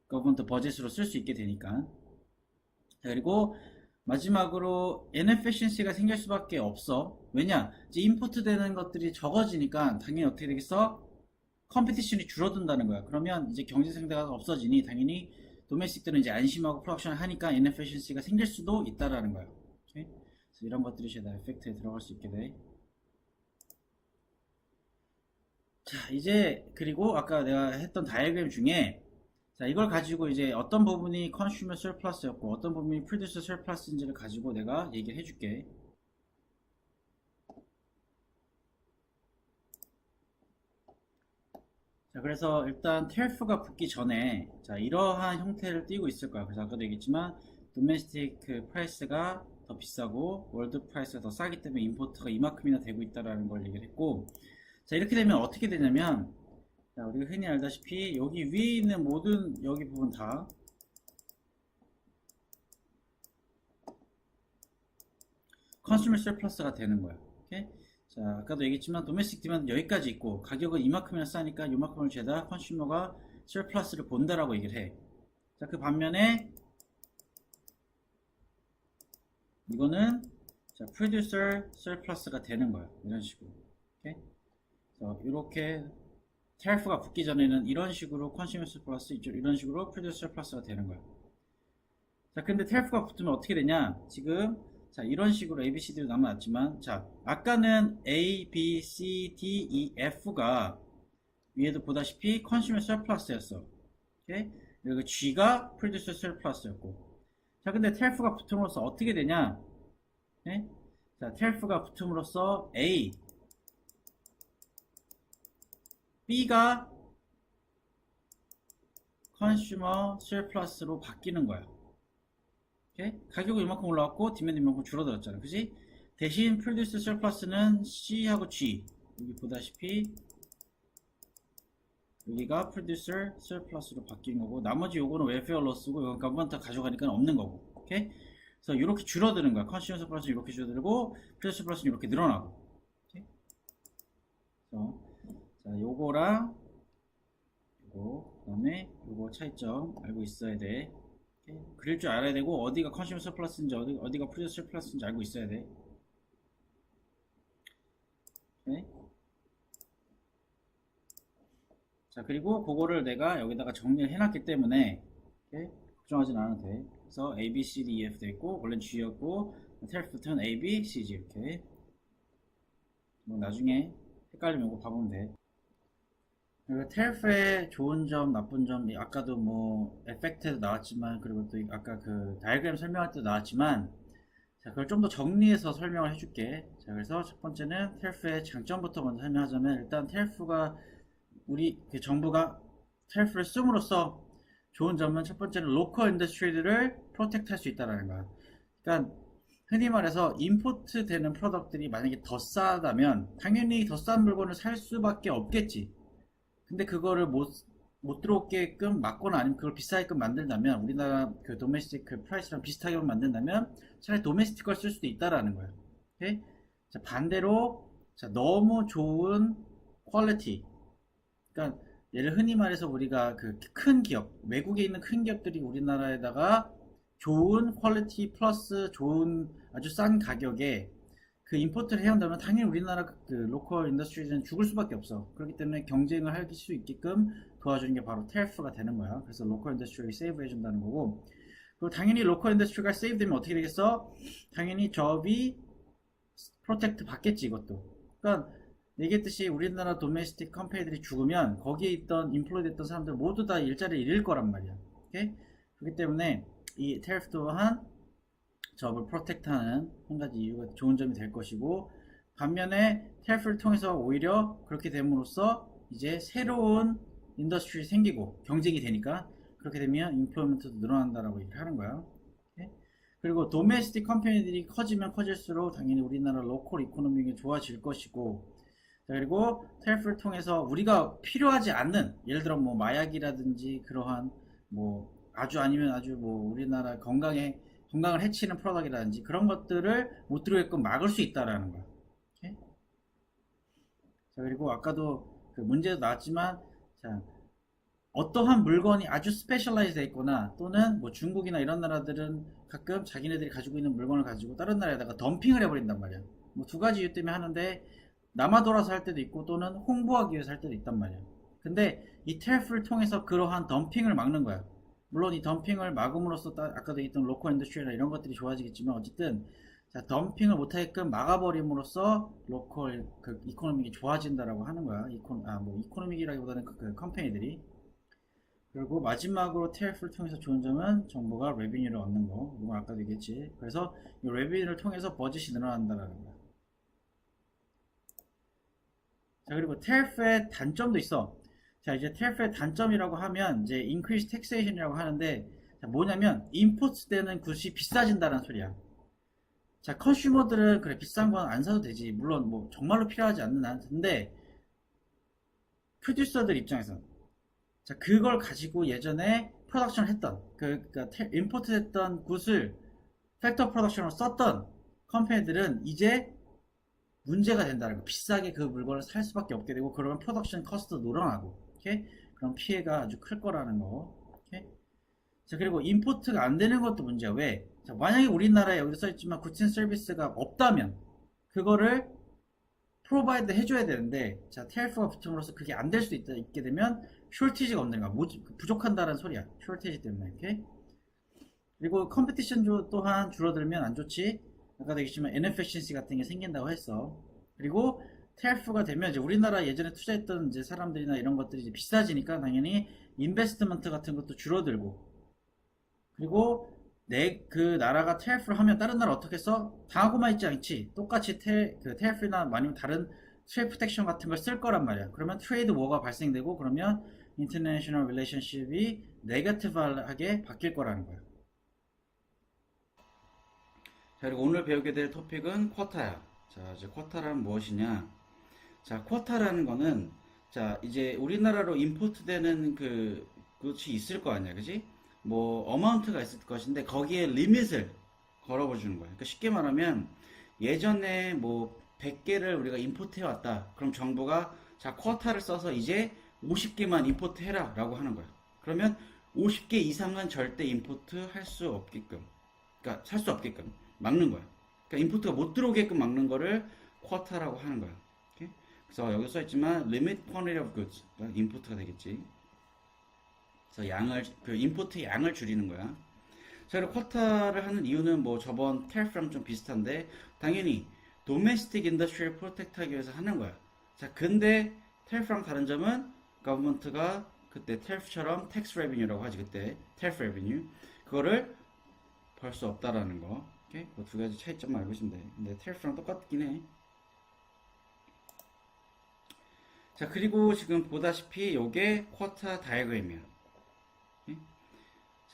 [SPEAKER 1] 거버먼트 버젯으로 쓸 수 있게 되니까. 자, 그리고 마지막으로 inefficiency가 생길 수밖에 없어. 왜냐? 이제 임포트 되는 것들이 적어지니까 당연히 어떻게 되겠어? 컴피티션이 줄어든다는 거야. 그러면 이제 경제 상대가 없어지니 당연히 도메스틱들은 이제 안심하고 프로덕션을 하니까 inefficiency가 생길 수도 있다라는 거야. 오케이? 그래서 이런 것들이 이제 다 에펙트에 들어갈 수 있게 돼. 자, 이제 그리고 아까 내가 했던 다이어그램 중에 자, 이걸 가지고 이제 어떤 부분이 컨슈머 surplus였고 어떤 부분이 프로듀서 surplus인지를 가지고 내가 얘기를 해줄게. 자, 그래서 일단 테리프가 붙기 전에 자, 이러한 형태를 띠고 있을 거야. 그래서 아까도 얘기했지만 도메스틱 프라이스가 더 비싸고 월드 프라이스가 더 싸기 때문에 임포트가 이만큼이나 되고 있다라는 걸 얘기를 했고, 자, 이렇게 되면 어떻게 되냐면, 자, 우리가 흔히 알다시피 여기 위에 있는 모든 여기 부분 다 컨슈머 서플러스가 되는 거야. 오케이? 자, 아까도 얘기했지만 도메스틱 디만드 여기까지 있고 가격은 이만큼이나 싸니까 이만큼을 죄다 컨슈머가 서플러스를 본다라고 얘기를 해. 자, 그 반면에 이거는 자, 프로듀서 서플러스가 되는 거야. 이런 식으로. 오케이? 그래서 이렇게 테리프가 붙기 전에는 이런 식으로 컨슈머 서플러스, 이런 식으로 프로듀서 서플러스가 되는 거야. 자, 근데 테리프가 붙으면 어떻게 되냐? 지금 자, 이런 식으로 A, B, C, D로 남아났지만, 자, 아까는 A, B, C, D, E, F가 위에도 보다시피 컨슈머 서플러스였어. 오케이? 그리고 G가 프로듀서 서플러스였고. 자, 근데 테리프가 붙음으로써 어떻게 되냐? 네? 자, 테리프가 붙음으로써 A, B가 컨슈머 서플러스로 바뀌는 거야. 오케이? 가격이 이만큼 올라왔고 디맨드 이만큼 줄어들었잖아. 그지? 대신 프로듀스 서플러스는 C하고 G, 여기 보다시피 여기가 프로듀서 서플러스로 바뀐 거고, 나머지 요거는 웰페어 로스고 이건 가버먼트 가져가니까 없는 거고. 오케이? 그래서 이렇게 줄어드는 거야. 컨슈머 서플러스는 이렇게 줄어들고 프로듀스 서플러스는 이렇게 늘어나고. 오케이? 그래서 자, 요거랑 요거, 그다음에 요거 차이점 알고 있어야 돼. 그릴 줄 알아야 되고, 어디가 컨슈머 서플러스인지 어디가 프로듀서 서플러스인지 알고 있어야 돼. 오케이? 자, 그리고 그거를 내가 여기다가 정리를 해놨기 때문에 오케이? 걱정하진 않아도 돼. 그래서 A, B, C, D, E, F 돼 있고, 원래는 G였고 테리프부터는 A, B, C, G. 이렇게 뭐 나중에 헷갈리면 이거 봐보면 돼. 그리고 테리프의 좋은 점, 나쁜 점, 아까도 뭐 에펙트도 나왔지만, 그리고 또 아까 그 다이어그램 설명할 때도 나왔지만, 자, 그걸 좀 더 정리해서 설명을 해줄게. 자, 그래서 첫 번째는 테리프의 장점부터 먼저 설명하자면, 일단 테리프가 우리 그 정부가 테리프를 씀으로써 좋은 점은, 첫 번째는 로컬 인더스트리들을 프로텍트 할 수 있다는 거야. 그러니까 흔히 말해서 임포트 되는 프로덕트들이 만약에 더 싸다면 당연히 더 싼 물건을 살 수밖에 없겠지. 근데 그거를 못 들어오게끔 막거나 아니면 그걸 비싸게끔 만든다면, 우리나라 그 도메스틱 그 프라이스랑 비슷하게 만든다면 차라리 도메스틱 걸 쓸 수도 있다라는 거예요. 오케이? 자, 반대로 자, 너무 좋은 퀄리티, 그러니까 예를 흔히 말해서 우리가 그 큰 기업, 외국에 있는 큰 기업들이 우리나라에다가 좋은 퀄리티 플러스 좋은 아주 싼 가격에 그 임포트를 해온다면 당연히 우리나라 그 로컬 인더스트리는 죽을 수밖에 없어. 그렇기 때문에 경쟁을 할 수 있게끔 도와주는 게 바로 테리프가 되는 거야. 그래서 로컬 인더스트리를 세이브 해준다는 거고, 그리고 당연히 로컬 인더스트리가 세이브 되면 어떻게 되겠어? 당연히 저비 프로텍트 받겠지, 이것도. 그러니까 얘기했듯이 우리나라 도메스틱 컴퍼니들이 죽으면 거기에 있던 인플로이 됐던 사람들 모두 다 일자리를 잃을 거란 말이야. 오케이? 그렇기 때문에 이 테리프 또한 저업을 프로텍트하는 한 가지 이유가 좋은 점이 될 것이고, 반면에 테리프를 통해서 오히려 그렇게 됨으로써 이제 새로운 인더스트리 생기고 경쟁이 되니까, 그렇게 되면 인플로이먼트도 늘어난다라고 얘기를 하는 거야. 오케이? 그리고 도메스틱 컴퍼니들이 커지면 커질수록 당연히 우리나라 로컬 이코노미가 좋아질 것이고, 자, 그리고 테리프를 통해서 우리가 필요하지 않는, 예를 들어 뭐 마약이라든지 그러한 뭐 아주 아니면 아주 뭐 우리나라 건강을 해치는 프로덕트라든지 그런 것들을 못 들어오게끔 막을 수 있다라는 거야. 오케이? 자, 그리고 아까도 그 문제도 나왔지만, 자, 어떠한 물건이 아주 스페셜라이즈 돼 있거나, 또는 뭐 중국이나 이런 나라들은 가끔 자기네들이 가지고 있는 물건을 가지고 다른 나라에다가 덤핑을 해버린단 말이야. 뭐 두 가지 이유 때문에 하는데, 남아 돌아서 할 때도 있고 또는 홍보하기 위해서 할 때도 있단 말이야. 근데 이 테리프를 통해서 그러한 덤핑을 막는 거야. 물론 이 덤핑을 막음으로써 아까도 얘기했던 로컬 인더스트리나 이런 것들이 좋아지겠지만, 어쨌든 자, 덤핑을 못하게끔 막아버림으로써 로컬 그 이코노믹이 좋아진다라고 하는 거야. 뭐 이코노믹이라기보다는 그 컴퍼니들이. 그리고 마지막으로 테리프를 통해서 좋은 점은 정부가 레비뉴를 얻는 거. 이건 아까도 얘기했지. 그래서 이 레비뉴를 통해서 버짓이 늘어난다라는 거야. 자, 그리고 테리프의 단점도 있어. 자, 이제 TRF의 단점이라고 하면 이제 increase taxation이라고 하는데, 자, 뭐냐면 인포트 되는 굿이 비싸진다는 소리야. 자, 컨슈머들은 그래 비싼 건 안 사도 되지. 물론 뭐 정말로 필요하지 않는 한데 프로듀서들 입장에서 자, 그걸 가지고 예전에 프로덕션을 했던 그러니까 임포트 했던 굿을 팩터 프로덕션으로 썼던 컴퍼니들은 이제 문제가 된다는 거. 비싸게 그 물건을 살 수밖에 없게 되고 그러면 프로덕션 커스트도 늘어나고 오케이? 그런 피해가 아주 클 거라는 거. 오케이? 자, 그리고 임포트가 안 되는 것도 문제야. 왜? 자, 만약에 우리나라에 여기 써있지만 굿앤 서비스가 없다면 그거를 프로바이드 해줘야 되는데 자, TRF가 붙음으로써 그게 안 될 수도 있게 되면 숄티지가 없는 거야. 부족한다는 소리야. 숄티지 때문에. 오케이? 그리고 컴피티션 또한 줄어들면 안 좋지. 아까도 얘기했지만 inefficiency 같은 게 생긴다고 했어. 그리고 TRF가 되면 이제 우리나라 예전에 투자했던 이제 사람들이나 이런 것들이 이제 비싸지니까 당연히 인베스트먼트 같은 것도 줄어들고 그리고 그 나라가 TRF를 하면 다른 나라 어떻게 써? 당하고만 있지 않지. 똑같이 TRF나 아니면 다른 트레이드 프로텍션 같은 걸 쓸 거란 말이야. 그러면 트레이드 워가 발생되고 그러면 인터내셔널 릴레이션십이 네거티브하게 바뀔 거라는 거야. 자, 그리고 오늘 배우게 될 토픽은 쿼타야. 자, 이제 쿼타란 무엇이냐? 자, 쿼타라는 거는 자, 이제 우리나라로 임포트 되는 그것이 있을 거 아니야. 그지? 뭐 어마운트가 있을 것인데 거기에 리밋을 걸어 주는 거야. 그러니까 쉽게 말하면 예전에 뭐 100개를 우리가 임포트 해 왔다. 그럼 정부가 자, 쿼타를 써서 이제 50개만 임포트 해라 라고 하는 거야. 그러면 50개 이상은 절대 임포트 할 수 없게끔, 그러니까 살 수 없게끔 막는 거야. 그러니까 임포트가 못 들어오게끔 막는 거를 쿼타라고 하는 거야. 오케이? 그래서 여기 써 있지만 limit quantity of goods, 임포트가 되겠지. 그래서 임포트의 양을 줄이는 거야. 자, 그리고 쿼타를 하는 이유는 뭐 저번 테리프랑 좀 비슷한데 당연히 도메스틱 인더스트리를 프로텍트하기 위해서 하는 거야. 자, 근데 테리프랑 다른 점은 거버먼트가 그때 테리프처럼 텍스 레비뉴라고 하지. 그때 테리프 레비뉴 그거를 벌 수 없다라는 거. 오케이? 그 두 가지 차이점만 알고 있으면 돼. 근데 테리프랑 똑같긴 해. 자, 그리고 지금 보다시피 요게 쿼타 다이어그램이야.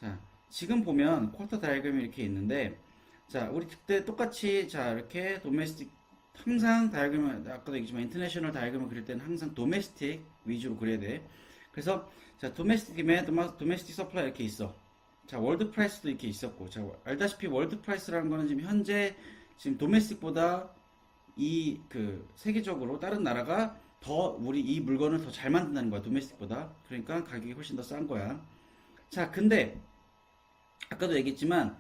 [SPEAKER 1] 자, 지금 보면 쿼터 다이어그램이 이렇게 있는데 자, 우리 그때 똑같이 자, 이렇게 도메스틱 항상 다이어그램을 아까도 얘기했지만 인터내셔널 다이어그램을 그릴 때는 항상 도메스틱 위주로 그려야 돼. 그래서 자, 도메스틱 디맨드, 도메스틱 서플라이 이렇게 있어. 자, 월드 프라이스도 이렇게 있었고 자, 알다시피 월드 프라이스라는 거는 지금 현재 지금 도메스틱보다 세계적으로 다른 나라가 더 우리 이 물건을 더 잘 만든다는 거야. 도메스틱보다. 그러니까 가격이 훨씬 더 싼 거야. 자, 근데 아까도 얘기했지만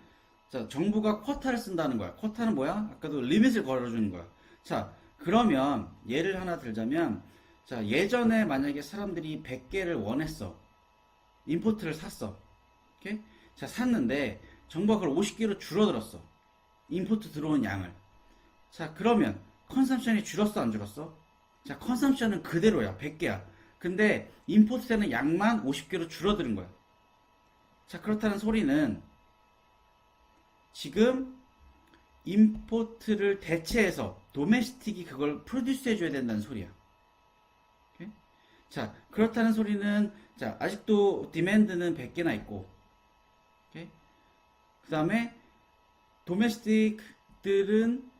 [SPEAKER 1] 자, 정부가 쿼타를 쓴다는 거야. 쿼타는 뭐야? 아까도 리밋을 걸어주는 거야. 자, 그러면 예를 하나 들자면 자, 예전에 만약에 사람들이 100개를 원했어. 임포트를 샀어. 오케이? 자, 샀는데 정부가 그걸 50개로 줄어들었어. 임포트 들어온 양을. 자, 그러면 컨섬션이 줄었어, 안 줄었어? 자, 컨섬션은 그대로야. 100개야. 근데 임포트 되는 양만 50개로 줄어드는 거야. 자, 그렇다는 소리는 지금 임포트를 대체해서 도메스틱이 그걸 프로듀스 해줘야 된다는 소리야. 오케이? 자, 그렇다는 소리는 자, 아직도 디맨드는 100개나 있고 오케이? 그 다음에 도메스틱들은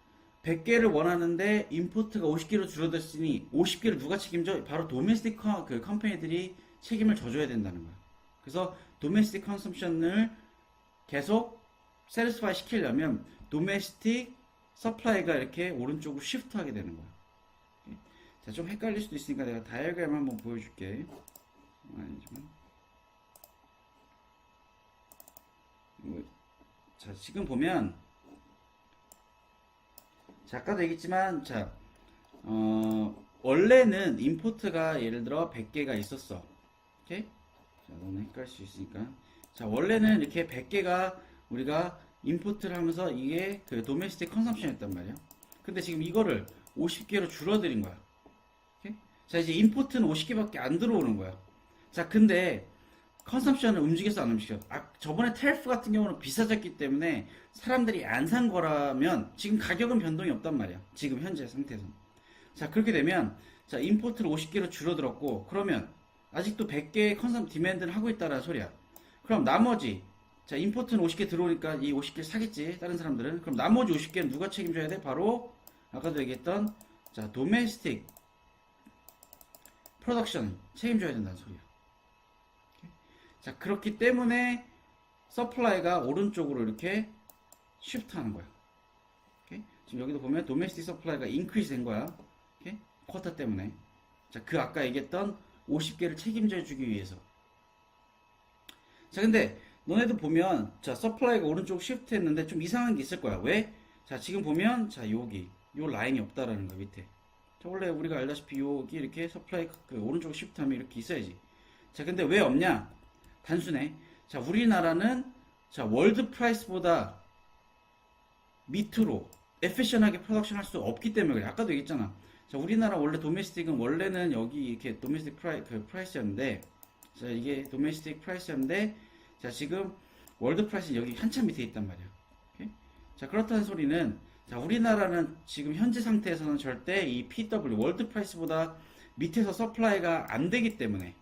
[SPEAKER 1] 100개를 원하는데 임포트가 50개로 줄어들었으니 50개를 누가 책임져? 바로 도메스틱 컴퍼니들이 책임을 져줘야 된다는 거야. 그래서 도메스틱 컨섬션을 계속 세리스파이 시키려면 도메스틱 서플라이가 이렇게 오른쪽으로 시프트하게 되는 거야. 자, 좀 헷갈릴 수도 있으니까 내가 다이어그램 한번 보여줄게. 아니지만 자, 지금 보면 자, 아까도 얘기했지만 자, 원래는 임포트가 예를 들어 100개가 있었어. 오케이? 자, 너무 헷갈릴 수 있으니까. 자, 원래는 이렇게 100개가 우리가 임포트를 하면서 이게 그 도메스틱 컨섬션이었단 말이야. 근데 지금 이거를 50개로 줄어들인 거야. 오케이? 자, 이제 임포트는 50개밖에 안 들어오는 거야. 자, 근데 컨섬션을 움직였어, 안 움직여? 저번에 테리프 같은 경우는 비싸졌기 때문에 사람들이 안 산 거라면 지금 가격은 변동이 없단 말이야. 지금 현재 상태에서는. 자, 그렇게 되면 자, 임포트를 50개로 줄어들었고 그러면 아직도 100개의 디맨드를 하고 있다라는 소리야. 그럼 나머지, 자, 임포트는 50개 들어오니까 이 50개 사겠지, 다른 사람들은. 그럼 나머지 50개는 누가 책임져야 돼? 바로, 아까도 얘기했던, 자, 도메스틱 프로덕션 책임져야 된다는 소리야. 자, 그렇기 때문에, 서플라이가 오른쪽으로 이렇게 쉬프트 하는 거야. 지금 여기도 보면 도메스틱 서플라이가 인크리스 된 거야. 쿼터 때문에. 자, 그 아까 얘기했던 50개를 책임져 주기 위해서. 자, 근데 너네도 보면 자, 서플라이가 오른쪽 쉬프트 했는데 좀 이상한 게 있을 거야. 왜? 자, 지금 보면 자, 여기 요 라인이 없다라는 거야, 밑에. 자, 원래 우리가 알다시피 여기 이렇게 서플라이 그 오른쪽 쉬프트 하면 이렇게 있어야지. 자, 근데 왜 없냐? 단순해. 자, 우리나라는 자, 월드 프라이스보다 밑으로 에피션하게 프로덕션 할 수 없기 때문에 그래. 아까도 얘기했잖아. 자, 우리나라 원래 도메스틱은 원래는 여기 이렇게 도메스틱 프라이스였는데, 자, 이게 도메스틱 프라이스였는데, 자, 지금 월드 프라이스 여기 한참 밑에 있단 말이야. 오케이? 자, 그렇다는 소리는, 자, 우리나라는 지금 현재 상태에서는 절대 이 PW 월드 프라이스보다 밑에서 서플라이가 안 되기 때문에,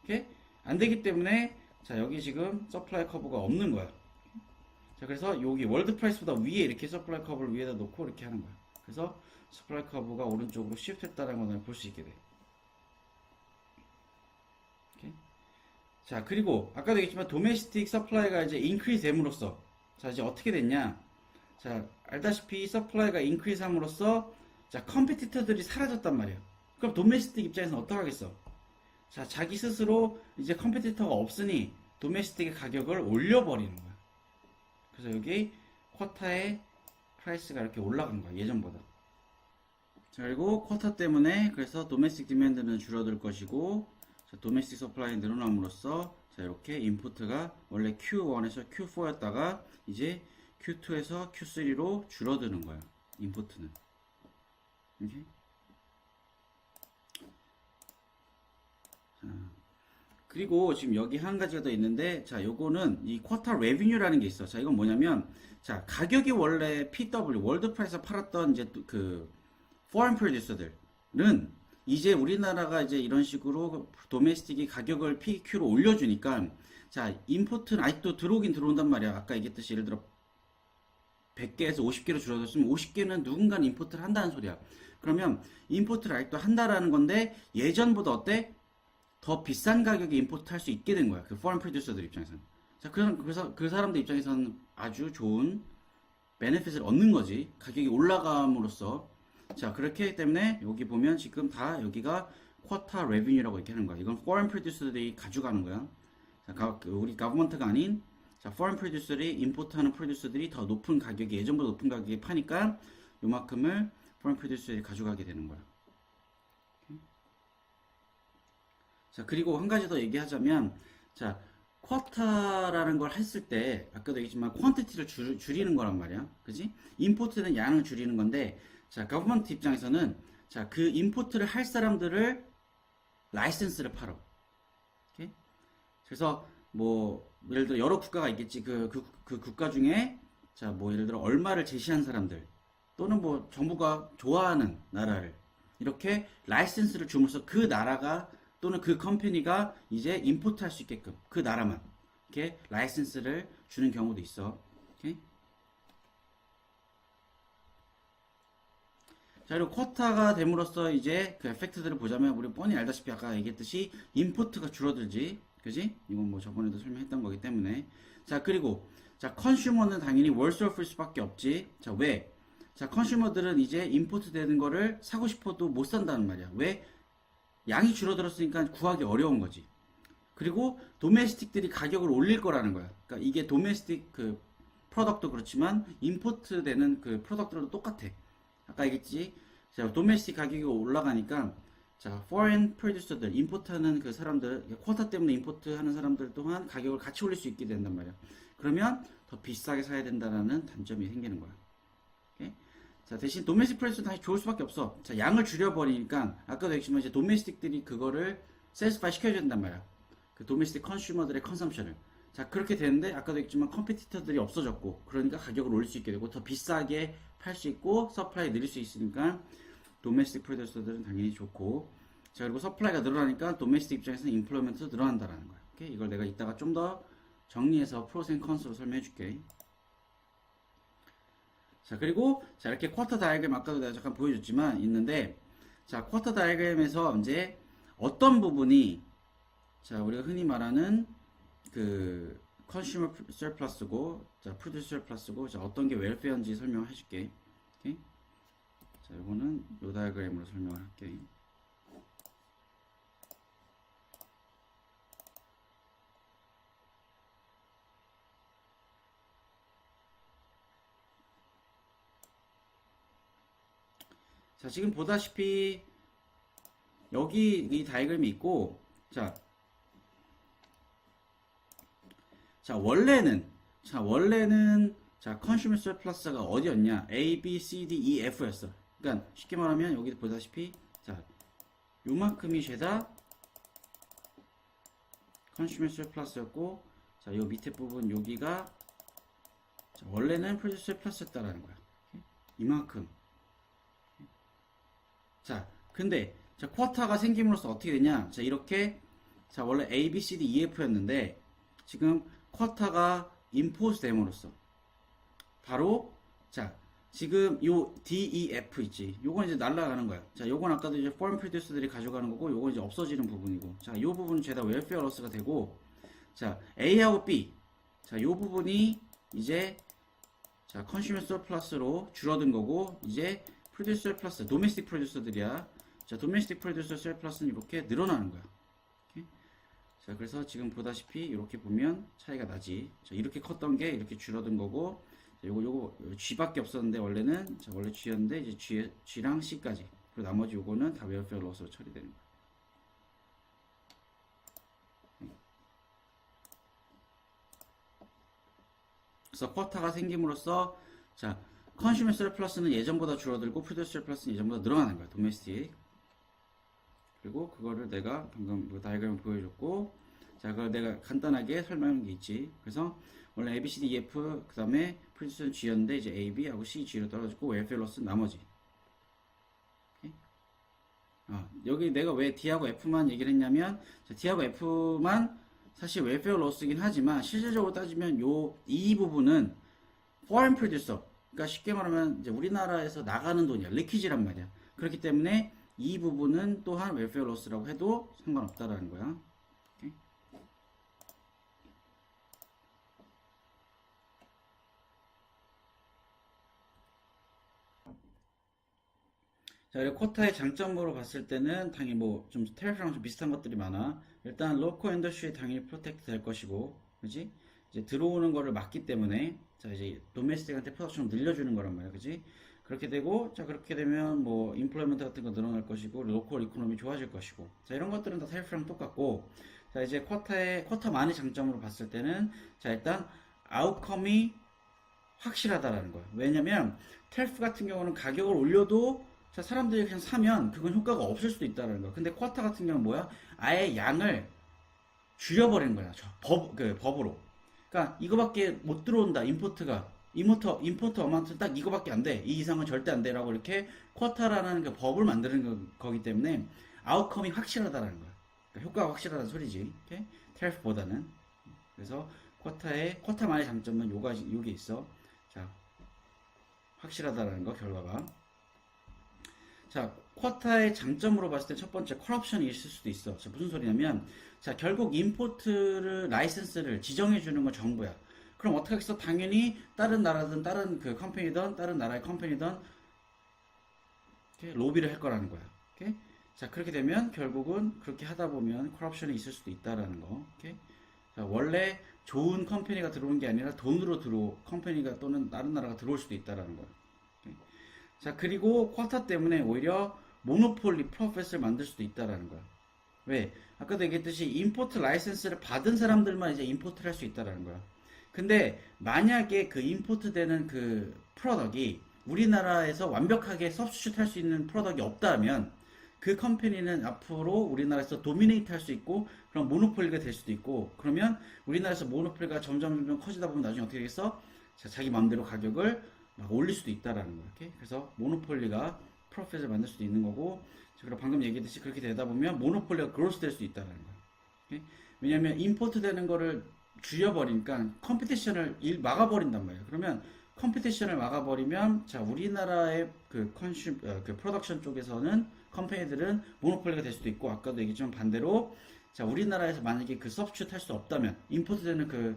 [SPEAKER 1] 오케이? 안 되기 때문에, 자, 여기 지금 서플라이 커브가 없는 거야. 자, 그래서 여기 월드 프라이스보다 위에 이렇게 서플라이 커브를 위에다 놓고 이렇게 하는 거야. 그래서 서플라이 커브가 오른쪽으로 시프트 했다는 걸 볼 수 있게 돼. 오케이? 자, 그리고 아까도 얘기했지만 도메스틱 서플라이가 이제 인크리스 됨으로써 자, 이제 어떻게 됐냐? 자, 알다시피 서플라이가 인크리스 함으로써 자, 컴피티터들이 사라졌단 말이야. 그럼 도메스틱 입장에서는 어떡하겠어? 자, 자기 스스로 이제 컴피티터가 없으니 도메스틱의 가격을 올려버리는 거야. 그래서 여기 쿼터의 프라이스가 이렇게 올라간 거야, 예전보다. 자, 그리고 쿼터 때문에 그래서 도메스틱 디맨드는 줄어들 것이고, 자, 도메스틱 서플라이 늘어남으로써 자, 이렇게 인푸트가 원래 Q1에서 Q4였다가 이제 Q2에서 Q3로 줄어드는 거야, 인푸트는. 이렇게. 자, 그리고 지금 여기 한 가지가 더 있는데, 자, 요거는 이 쿼터 레비뉴라는 게 있어. 자, 이건 뭐냐면, 자, 가격이 원래 PW, 월드 프라이스에서 팔았던 이제 그, foreign producer들은 이제 우리나라가 이제 이런 식으로 도메스틱이 가격을 PQ로 올려주니까, 자, 임포트는 아직도 들어오긴 들어온단 말이야. 아까 얘기했듯이 예를 들어, 100개에서 50개로 줄어들었으면 50개는 누군가는 임포트를 한다는 소리야. 그러면 임포트를 아직도 한다라는 건데, 예전보다 어때? 더 비싼 가격에 임포트 할 수 있게 된 거야. 그 foreign producer들 입장에서는. 자, 그래서 그 사람들 입장에서는 아주 좋은 베네핏을 얻는 거지. 가격이 올라감으로써. 자, 그렇기 때문에 여기 보면 지금 다 여기가 쿼터 레비뉴라고 이렇게 하는 거야. 이건 foreign producer들이 가져가는 거야. 자, 우리 가버먼트가 아닌 자, foreign producer들이 임포트하는 프로듀서들이 더 높은 가격에 예전보다 높은 가격에 파니까 요만큼을 foreign producer들이 가져가게 되는 거야. 자, 그리고 한 가지 더 얘기하자면, 자, 쿼터라는 걸 했을 때, 아까도 얘기했지만, 퀀티티를 줄이는 거란 말이야. 그지? 임포트는 양을 줄이는 건데, 자, 거버먼트 입장에서는, 자, 그 임포트를 할 사람들을 라이센스를 팔어. 오케이? 그래서, 뭐, 예를 들어, 여러 국가가 있겠지. 그 국가 중에, 자, 뭐, 예를 들어, 얼마를 제시한 사람들, 또는 뭐, 정부가 좋아하는 나라를, 이렇게 라이센스를 줌으로써 그 나라가 또는 그 컴퍼니가 이제 임포트 할 수 있게끔 그 나라만 이렇게 라이센스를 주는 경우도 있어. 오케이? 자, 그리고 쿼터가 됨으로써 이제 그 에펙트들을 보자면 우리 뻔히 알다시피 아까 얘기했듯이 임포트가 줄어들지. 그지? 이건 뭐 저번에도 설명했던 거기 때문에. 자, 그리고 자, 컨슈머는 당연히 월스오프일 수밖에 없지. 자, 왜? 자, 컨슈머들은 이제 임포트 되는 거를 사고 싶어도 못 산다는 말이야. 왜? 양이 줄어들었으니까 구하기 어려운 거지. 그리고 도메스틱들이 가격을 올릴 거라는 거야. 그러니까 이게 도메스틱 그 프로덕트도 그렇지만 임포트 되는 그 프로덕트도 똑같아. 아까 얘기했지. 자, 도메스틱 가격이 올라가니까 자, foreign producer들, 임포트하는 그 사람들, 쿼터 때문에 임포트하는 사람들 또한 가격을 같이 올릴 수 있게 된단 말이야. 그러면 더 비싸게 사야 된다라는 단점이 생기는 거야. 오케이? 자, 대신 도메스틱 프라이스는 다시 좋을 수밖에 없어. 자, 양을 줄여버리니까 아까도 얘기했지만 이제 도메스틱들이 그거를 세스파이 시켜줘야 된단 말이야. 그 도메스틱 컨슈머들의 컨섬션을. 자, 그렇게 되는데 아까도 얘기했지만 컴피티터들이 없어졌고 그러니까 가격을 올릴 수 있게 되고 더 비싸게 팔 수 있고 서플라이 늘릴 수 있으니까 도메스틱 프로듀서들은 당연히 좋고. 자, 그리고 서플라이가 늘어나니까 도메스틱 입장에서는 인플로이먼트도 늘어난다라는 거야. 오케이? 이걸 내가 이따가 좀 더 정리해서 프로스 앤 컨스로 설명해 줄게. 자, 그리고 자, 이렇게 쿼터 다이어그램 아까도 내가 잠깐 보여줬지만 있는데, 자, 쿼터 다이어그램에서 이제 어떤 부분이 자, 우리가 흔히 말하는 그 컨슈머 서플러스고, 자, 프로듀서 서플러스고, 자, 어떤 게 웰페어인지 설명해 줄게. 오케이? 자, 이거는 요 다이어그램으로 설명을 할게. 자, 지금 보다시피 여기 이 다이어그램이 있고, 자, 원래는 컨슈머 서플러스가 어디였냐? A, B, C, D, E, F였어. 그러니까 쉽게 말하면 여기 보다시피 자, 요만큼이 죄다 컨슈머 서플러스였고, 자, 요 밑에 부분 여기가 자, 원래는 프로듀서 서플러스였다라는 거야. 이만큼. 자, 근데 자, 쿼터가 생김으로써 어떻게 되냐? 자, 이렇게 자, 원래 A, B, C, D, E, F였는데 지금 쿼터가 임포스 됨으로써 바로 자, 지금 요 D, E, F 있지. 요건 이제 날라가는 거야. 자, 요건 아까도 이제 포럼 프로듀서들이 가져가는 거고, 요건 이제 없어지는 부분이고. 자, 요 부분은 죄다 웰페어 로스가 되고, 자, A하고 B. 자, 요 부분이 이제 자, 컨슈머 서플러스로 줄어든 거고, 이제 프로듀서 서플러스, 도메스틱 프로듀서들이야. 자, 도메스틱 프로듀서 서플러스는 이렇게 늘어나는 거야. 오케이? 자, 그래서 지금 보다시피 이렇게 보면 차이가 나지. 자, 이렇게 컸던 게 이렇게 줄어든 거고, 자, 요거 G밖에 없었는데 원래는 자, 원래 G였는데 이제 G랑 C까지. 그리고 나머지 요거는 다 웰페어 로스로 처리되는 거야. 그래서 쿼터가 생김으로써 자, 컨슈머 서플러스는 예전보다 줄어들고 프로듀서 서플러스는 예전보다 늘어나는 거야. 도메스틱. 그리고 그거를 내가 방금 뭐 다이어그램을 보여줬고, 자, 그걸 내가 간단하게 설명한 게 있지. 그래서 원래 A, B, C, D, E, F 그 다음에 프로듀서는 G였는데 이제 A, B하고 C, G로 떨어졌고 웰페어 로스는 나머지. 여기 내가 왜 D하고 F만 얘기를 했냐면, 자, D하고 F만 사실 웰페어 로스긴 하지만 실질적으로 따지면 이 부분은 foreign producer, 그러니까 쉽게 말하면 이제 우리나라에서 나가는 돈이야. 리퀴지란 말이야. 그렇기 때문에 이 부분은 또한 웰페어 로스라고 해도 상관없다라는 거야. 오케이? 자, 그리고 쿼터의 장점으로 봤을 때는 당연히 뭐 좀 테라프랑 좀 비슷한 것들이 많아. 일단 로컬 인더스트리 당연히 프로텍트 될 것이고, 그지? 이제 들어오는 거를 막기 때문에 자, 이제 도메스틱한테 프로덕션을 늘려주는 거란 말이야, 그지? 그렇게 되고, 자, 그렇게 되면 뭐 인플로이먼트 같은 거 늘어날 것이고, 로컬 이코노미 좋아질 것이고, 자, 이런 것들은 다 테라프랑 똑같고, 자, 이제 쿼터만의 장점으로 봤을 때는 자, 일단 아웃컴이 확실하다라는 거야. 왜냐면 텔프 같은 경우는 가격을 올려도 자, 사람들이 그냥 사면 그건 효과가 없을 수도 있다는 거야. 근데 쿼터 같은 경우는 뭐야? 아예 양을 줄여버린 거야. 법으로. 그러니까 이거밖에 못 들어온다. 임포트 어마운트는 딱 이거밖에 안 돼. 이 이상은 절대 안 돼라고 이렇게 쿼터라는 그 법을 만드는 거기 때문에 아웃컴이 확실하다라는 거야. 그러니까 효과가 확실하다는 소리지. 텔프보다는. 그래서 쿼터만의 장점은 요게 있어. 자, 확실하다라는 거 결과가. 자, 쿼터의 장점으로 봤을 때 첫 번째 컬옵션이 있을 수도 있어. 자, 무슨 소리냐면 자, 결국 임포트를 라이센스를 지정해 주는 건 정부야. 그럼 어떻게 하겠어? 당연히 다른 나라든 다른 그 컴퍼니든 다른 나라의 컴퍼니든 로비를 할 거라는 거야. 오케이? 자, 그렇게 되면 결국은 그렇게 하다 보면 컬옵션이 있을 수도 있다라는 거. 오케이? 자, 원래 좋은 컴퍼니가 들어오는 게 아니라 돈으로 컴퍼니가 또는 다른 나라가 들어올 수도 있다라는 거야. 오케이? 자, 그리고 쿼터 때문에 오히려 모노폴리 프로핏을 만들 수도 있다라는 거야. 왜? 아까도 얘기했듯이 임포트 라이센스를 받은 사람들만 이제 임포트를 할 수 있다라는 거야. 근데 만약에 그 임포트 되는 그 프로덕이 우리나라에서 완벽하게 서브스튜트 할 수 있는 프로덕이 없다면 그 컴퍼니는 앞으로 우리나라에서 도미네이트 할 수 있고 그럼 모노폴리가 될 수도 있고, 그러면 우리나라에서 모노폴리가 점점 커지다 보면 나중에 어떻게 되겠어? 자, 자기 마음대로 가격을 막 올릴 수도 있다라는 거야. 그래서 모노폴리가 프로핏을 만들 수도 있는 거고, 그리고 방금 얘기했듯이 그렇게 되다 보면 모노폴리가 그로스 될 수 있다는 거야. 오케이? 왜냐면 임포트 되는 거를 줄여버리니까 컴피티션을 막아버린단 말이야. 그러면 컴피티션을 막아버리면, 자, 우리나라의 그 프로덕션 쪽에서는 컴퍼니들은 모노폴리가 될 수도 있고, 아까도 얘기했지만 반대로, 자, 우리나라에서 만약에 그 서브stitu트 할 수 없다면, 임포트 되는 그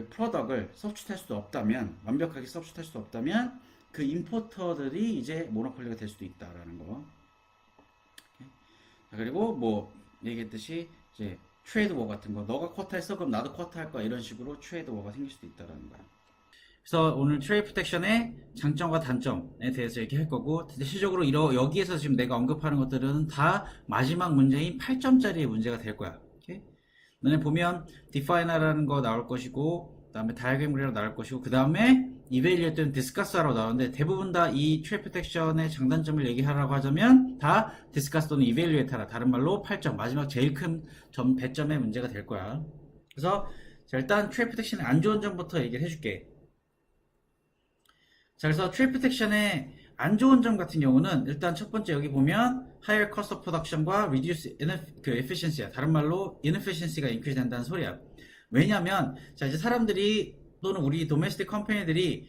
[SPEAKER 1] 프로덕을 서브stitu트 할 수도 없다면, 완벽하게 서브stitu트 할 수도 없다면, 그 임포터들이 이제 모노폴리가 될 수도 있다라는 거. 자, 그리고 뭐, 얘기했듯이, 이제, 트레이드 워 같은 거, 너가 쿼터 했어? 그럼 나도 쿼터 할 거야. 이런 식으로 트레이드 워가 생길 수도 있다라는 거야. 그래서 오늘 트레이드 프로텍션의 장점과 단점에 대해서 얘기할 거고, 대체적으로 여기에서 지금 내가 언급하는 것들은 다 마지막 문제인 8점짜리의 문제가 될 거야. 오케이? 너네 보면 디파이너라는 거 나올 것이고, 그 다음에 다이어그램이라고 나올 것이고, 그 다음에 이베일리에이트는 디스커스라고 나오는데, 대부분 다 이 트레이드 프로텍션의 장단점을 얘기하라고 하자면 다 디스커스 또는 이베일리에이트라, 다른 말로 8점, 마지막 제일 큰 배점의 문제가 될 거야. 그래서 자, 일단 트레이드 프로텍션의 안 좋은 점부터 얘기를 해줄게. 자, 그래서 트레이드 프로텍션의 안 좋은 점 같은 경우는 일단 첫 번째 여기 보면 higher cost of production과 reduce efficiency야. 다른 말로 inefficiency가 increase 된다는 소리야. 왜냐면 자, 이제 사람들이 또는 우리 도메스틱 컴퍼니들이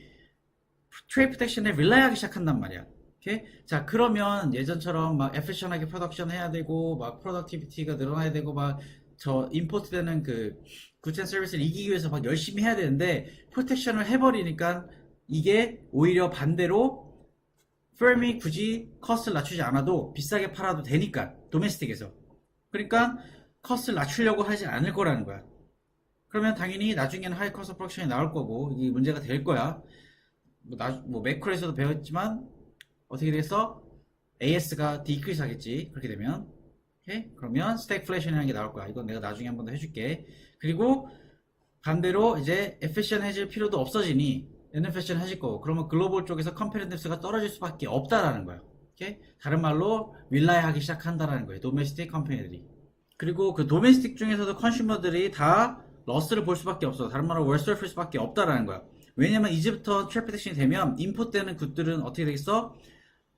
[SPEAKER 1] 트레이드 프로텍션에 릴라이하기 시작한단 말이야. 오케이? 자, 그러면 예전처럼 막 efficient하게 프로덕션 해야 되고 막 프로덕티비티가 늘어나야 되고 막 저 임포트 되는 그 굿 앤 서비스를 이기기 위해서 막 열심히 해야 되는데 프로텍션을 해버리니까 이게 오히려 반대로 펌이 굳이 커스트를 낮추지 않아도 비싸게 팔아도 되니까 도메스틱에서, 그러니까 커스트를 낮추려고 하지 않을 거라는 거야. 그러면 당연히 나중에는 하이 커스트 프로덕션이 나올 거고 이게 문제가 될 거야. 뭐 매크로에서도 배웠지만 어떻게 되겠어? AS가 디크리스 하겠지. 그렇게 되면 오케이? 그러면 스태그플레이션이라는 게 나올 거야. 이건 내가 나중에 한 번 더 해줄게. 그리고 반대로 이제 에피션해질 필요도 없어지니 인에피션 해질 거고, 그러면 글로벌 쪽에서 컴페티티브가 떨어질 수밖에 없다라는 거야. 오케이? 다른 말로 릴라이하기 시작한다라는 거예요. 도메스틱 컴퍼니들이. 그리고 그 도메스틱 중에서도 컨슈머들이 다 러스를 볼 수밖에 없어. 다른 말로 월스를 풀 수밖에 없다라는 거야. 왜냐면 이제부터 트래픽 섹션이 되면 임포트되는 굿들은 어떻게 되겠어?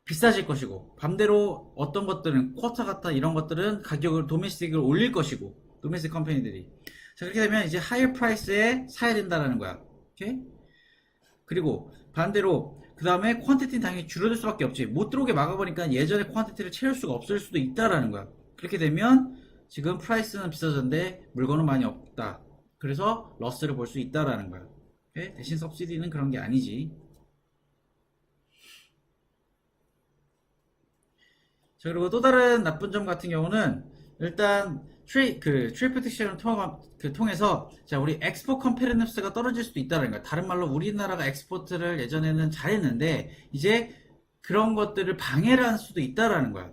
[SPEAKER 1] 비싸질 것이고, 반대로 어떤 것들은 쿼터 같다 이런 것들은 가격을 도메스틱을 올릴 것이고, 도메스틱 컴퍼니들이. 자, 그렇게 되면 이제 하이어 프라이스에 사야 된다라는 거야. 오케이? 그리고 반대로 그 다음에 퀀티티는 당연히 줄어들 수밖에 없지. 못 들어오게 막아버리니까 예전에 퀀티티를 채울 수가 없을 수도 있다라는 거야. 그렇게 되면 지금 프라이스는 비싸졌는데 물건은 많이 없다. 그래서 러스를 볼 수 있다라는 거야. 오케이? 대신 서브시디는 그런 게 아니지. 자, 그리고 또 다른 나쁜 점 같은 경우는 일단 트레이드 프로텍션을 통해서 자, 우리 엑스포트 컴페티티브가 떨어질 수도 있다는 거야. 다른 말로 우리나라가 엑스포트를 예전에는 잘했는데 이제 그런 것들을 방해를 할 수도 있다라는 거야.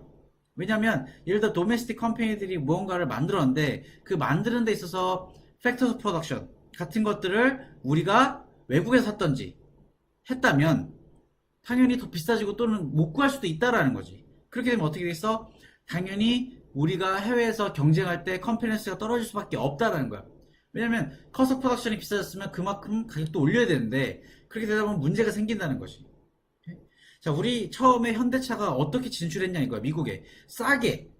[SPEAKER 1] 왜냐면 예를 들어 도메스틱 컴퍼니들이 무언가를 만들었는데 그 만드는 데 있어서 팩터스 프로덕션 같은 것들을 우리가 외국에서 샀던지 했다면 당연히 더 비싸지고 또는 못 구할 수도 있다라는 거지. 그렇게 되면 어떻게 되겠어? 당연히 우리가 해외에서 경쟁할 때 컴페티티브가 떨어질 수밖에 없다라는 거야. 왜냐면 커스트 프로덕션이 비싸졌으면 그만큼 가격도 올려야 되는데 그렇게 되다 보면 문제가 생긴다는 거지. 자, 우리 처음에 현대차가 어떻게 진출했냐 이거야. 미국에 싸게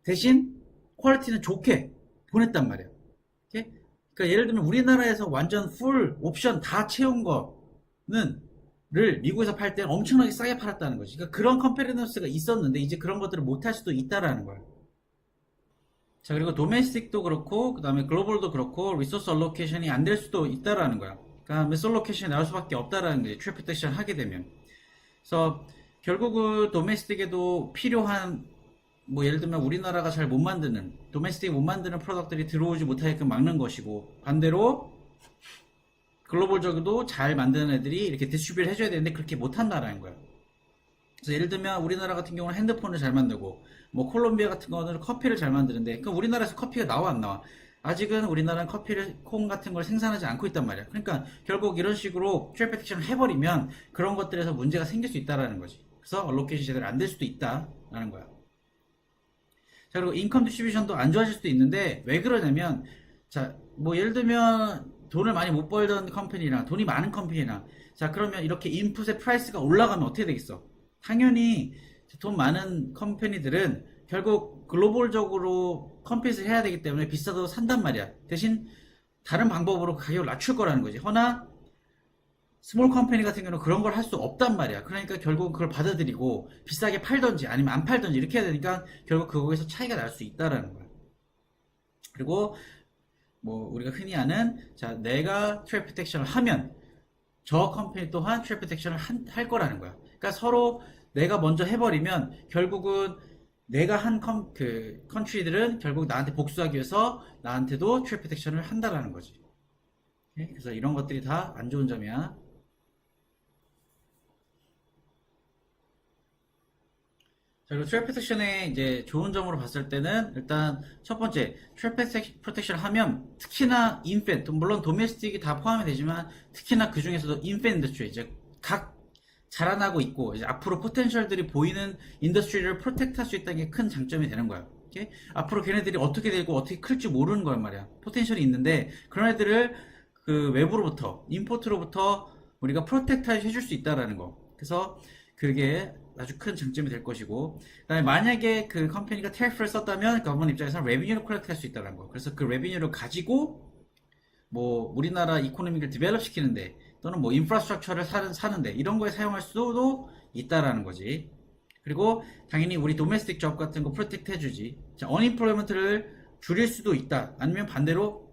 [SPEAKER 1] 대신 퀄리티는 좋게 보냈단 말이야. 오케이? 그러니까 예를 들면 우리나라에서 완전 풀 옵션 다 채운 거는 미국에서 팔 때는 엄청나게 싸게 팔았다는 거지. 그러니까 그런 컴페티티브가 있었는데 이제 그런 것들을 못 할 수도 있다라는 거야. 자, 그리고 도메스틱도 그렇고 그 다음에 글로벌도 그렇고 리소스 얼로케이션이 안 될 수도 있다라는 거야. 그러니까 미스 얼로케이션이 나올 수밖에 없다라는 거지. 트래픽 프로텍션 하게 되면. 그래서 결국은 도메스틱에도 필요한 뭐 예를 들면 우리나라가 잘 못 만드는 도메스틱 못 만드는 프로덕트들이 들어오지 못하게끔 막는 것이고, 반대로 글로벌적으로도 잘 만드는 애들이 이렇게 디스트리뷰를 해줘야 되는데 그렇게 못한다라는 거야. 그래서 예를 들면 우리나라 같은 경우는 핸드폰을 잘 만들고 뭐 콜롬비아 같은 거는 커피를 잘 만드는데 그럼 우리나라에서 커피가 나와 안 나와? 아직은 우리나라는 콩 같은 걸 생산하지 않고 있단 말이야. 그러니까 결국 이런 식으로 트래픽 프로텍션을 해버리면 그런 것들에서 문제가 생길 수 있다라는 거지. 그래서 얼로케이션 제대로 안 될 수도 있다라는 거야. 자, 그리고 인컴 디스트리뷰션도 안 좋아질 수도 있는데 왜 그러냐면, 자, 뭐 예를 들면 돈을 많이 못 벌던 컴퍼니랑 돈이 많은 컴퍼니랑, 자, 그러면 이렇게 인풋의 프라이스가 올라가면 어떻게 되겠어? 당연히 돈 많은 컴퍼니들은 결국 글로벌적으로 컴핏을 해야 되기 때문에 비싸도 산단 말이야. 대신 다른 방법으로 가격을 낮출 거라는 거지. 허나 스몰 컴퍼니 같은 경우는 그런 걸 할 수 없단 말이야. 그러니까 결국 그걸 받아들이고 비싸게 팔던지 아니면 안 팔던지 이렇게 해야 되니까 결국 그거에서 차이가 날 수 있다라는 거야. 그리고 뭐 우리가 흔히 아는 자 내가 트래픽 프로텍션을 하면 저 컴퍼니 또한 트래픽 프로텍션을 할 거라는 거야. 그러니까 서로 내가 먼저 해버리면 결국은 내가 한 컨트리들은 결국 나한테 복수하기 위해서 나한테도 트래픽 프로텍션을 한다라는 거지. 그래서 이런 것들이 다 안 좋은 점이야. 자, 그리고 트래픽 프로텍션의 이제 좋은 점으로 봤을 때는 일단 첫 번째 트래픽 프로텍션 하면 특히나 인펜 물론 도메스틱이 다 포함이 되지만 특히나 그 중에서도 인펜 인더스트리 이제 각 자라나고 있고 이제 앞으로 포텐셜들이 보이는 인더스트리를 프로텍트 할 수 있다는 게 큰 장점이 되는 거야. 오케이? 앞으로 걔네들이 어떻게 되고 어떻게 클지 모르는 거란 말이야. 포텐셜이 있는데 그런 애들을 그 외부로부터 임포트로부터 우리가 프로텍트 해줄 수 있다라는 거. 그래서 그게 아주 큰 장점이 될 것이고 그다음에 만약에 그 컴퍼니가 테리프를 썼다면 거버먼 입장에서는 레비뉴를 컬렉트 할 수 있다는 거. 그래서 그 레비뉴를 가지고 뭐 우리나라 이코노미를 디벨롭 시키는데 또는 뭐 인프라스트럭처를 사는데 이런 거에 사용할 수도 있다라는 거지. 그리고 당연히 우리 도메스틱 잡 같은 거 프로텍트 해주지. 자, 언임플로이먼트를 줄일 수도 있다. 아니면 반대로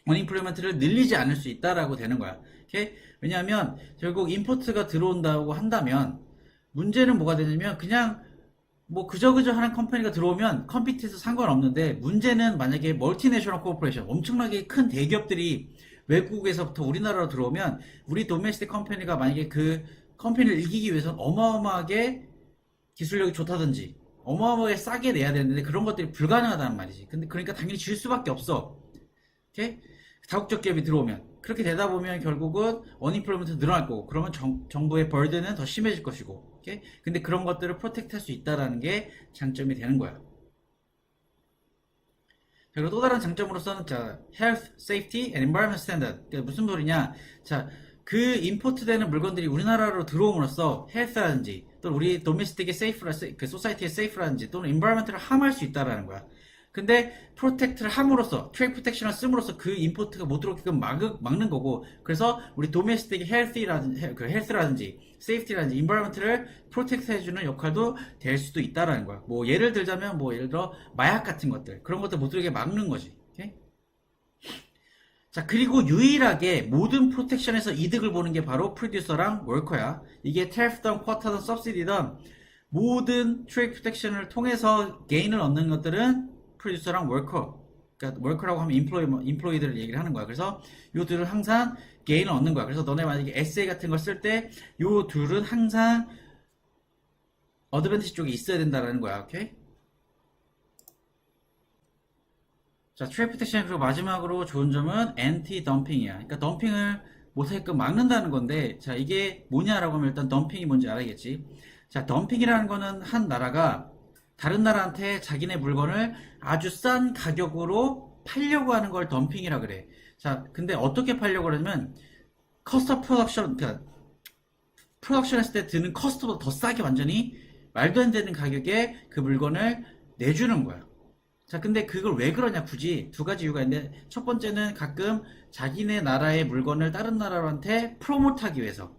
[SPEAKER 1] 언임플로이먼트를 늘리지 않을 수 있다라고 되는 거야. 오케이? 왜냐하면 결국 임포트가 들어온다고 한다면 문제는 뭐가 되냐면 그냥 뭐 그저그저 하는 컴퍼니가 들어오면 컴피트해서 상관없는데 문제는 만약에 멀티내셔널 코퍼레이션 엄청나게 큰 대기업들이 외국에서부터 우리나라로 들어오면 우리 도메스틱 컴퍼니가 만약에 그 컴퍼니를 이기기 위해서는 어마어마하게 기술력이 좋다든지 어마어마하게 싸게 내야 되는데 그런 것들이 불가능하다는 말이지. 근데 그러니까 당연히 질 수밖에 없어. 오케이? 다국적 기업이 들어오면 그렇게 되다 보면 결국은 언임플로이먼트 늘어날 거고 그러면 정부의 벌드는 더 심해질 것이고 오케이? 근데 그런 것들을 프로텍트 할 수 있다는 게 장점이 되는 거야. 그리고 또 다른 장점으로서는 자, Health, Safety and Environment Standard. 그러니까 무슨 소리냐? 자, 그 임포트되는 물건들이 우리나라로 들어옴으로써 헬스라든지 또는 우리 도메스틱의 그 소사이티의 세이프라든지 또는 인바이러먼트를 함할 수 있다라는 거야. 근데 프로텍트를 함으로써 트레이드 프로텍션을 씀으로써 그 임포트가 못 들어오게끔 막는 거고 그래서 우리 도메스틱의 헬스라든지 세이프티라든지 인바이러먼트를 프로텍트 해주는 역할도 될 수도 있다라는 거야. 뭐 예를 들자면 뭐 예를 들어 마약 같은 것들 그런 것들 못 들어오게 막는 거지. 오케이? 자, 그리고 유일하게 모든 프로텍션에서 이득을 보는 게 바로 프로듀서랑 워커야. 이게 테리프든 쿼터든 서브시디든 모든 트레이드 프로텍션을 통해서 게인을 얻는 것들은 프로듀서랑 워커. 그러니까 워커라고 하면 임플로이들을 얘기를 하는 거야. 그래서 요 둘은 항상 게인을 얻는 거야. 그래서 너네 만약에 에세이 같은 걸 쓸 때 요 둘은 항상 어드밴티지 쪽에 있어야 된다라는 거야. 오케이? 자, 트레이드 프로텍션 그리고 마지막으로 좋은 점은 엔티 덤핑이야. 그러니까 덤핑을 못하게끔 막는다는 건데, 자, 이게 뭐냐라고 하면 일단 덤핑이 뭔지 알아야겠지. 자, 덤핑이라는 거는 한 나라가 다른 나라한테 자기네 물건을 아주 싼 가격으로 팔려고 하는 걸 덤핑이라 그래. 자, 근데 어떻게 팔려고 그러냐면 커스터 프로덕션, 그러니까 프로덕션 했을 때 드는 커스터보다 더 싸게 완전히 말도 안 되는 가격에 그 물건을 내주는 거야. 자, 근데 그걸 왜 그러냐, 굳이 두 가지 이유가 있는데, 첫 번째는 가끔 자기네 나라의 물건을 다른 나라한테 프로모트 하기 위해서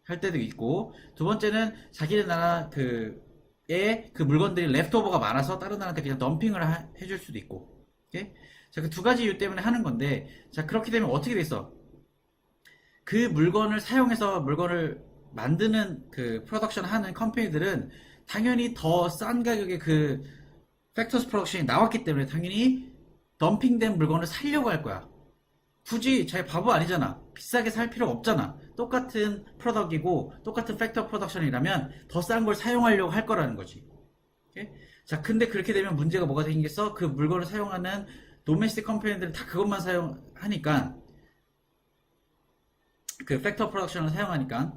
[SPEAKER 1] 할 때도 있고, 두 번째는 자기네 나라 그 물건들이 랩토버가 많아서 다른 나라한테 그냥 덤핑을 해줄 수도 있고, 오케이? 자, 그 두 가지 이유 때문에 하는 건데, 자, 그렇게 되면 어떻게 돼 있어? 그 물건을 사용해서 물건을 만드는 그 프로덕션 하는 컴퍼니들은 당연히 더 싼 가격에 그 팩터스 프로덕션이 나왔기 때문에 당연히 덤핑된 물건을 살려고 할 거야. 굳이 자기 바보 아니잖아. 비싸게 살 필요가 없잖아. 똑같은 프로덕이고 똑같은 팩터 프로덕션이라면 더 싼 걸 사용하려고 할 거라는 거지. 오케이? 자, 근데 그렇게 되면 문제가 뭐가 생겼어? 그 물건을 사용하는 도메스틱 컴퍼니들은 다 그것만 사용하니까 그 팩터 프로덕션을 사용하니까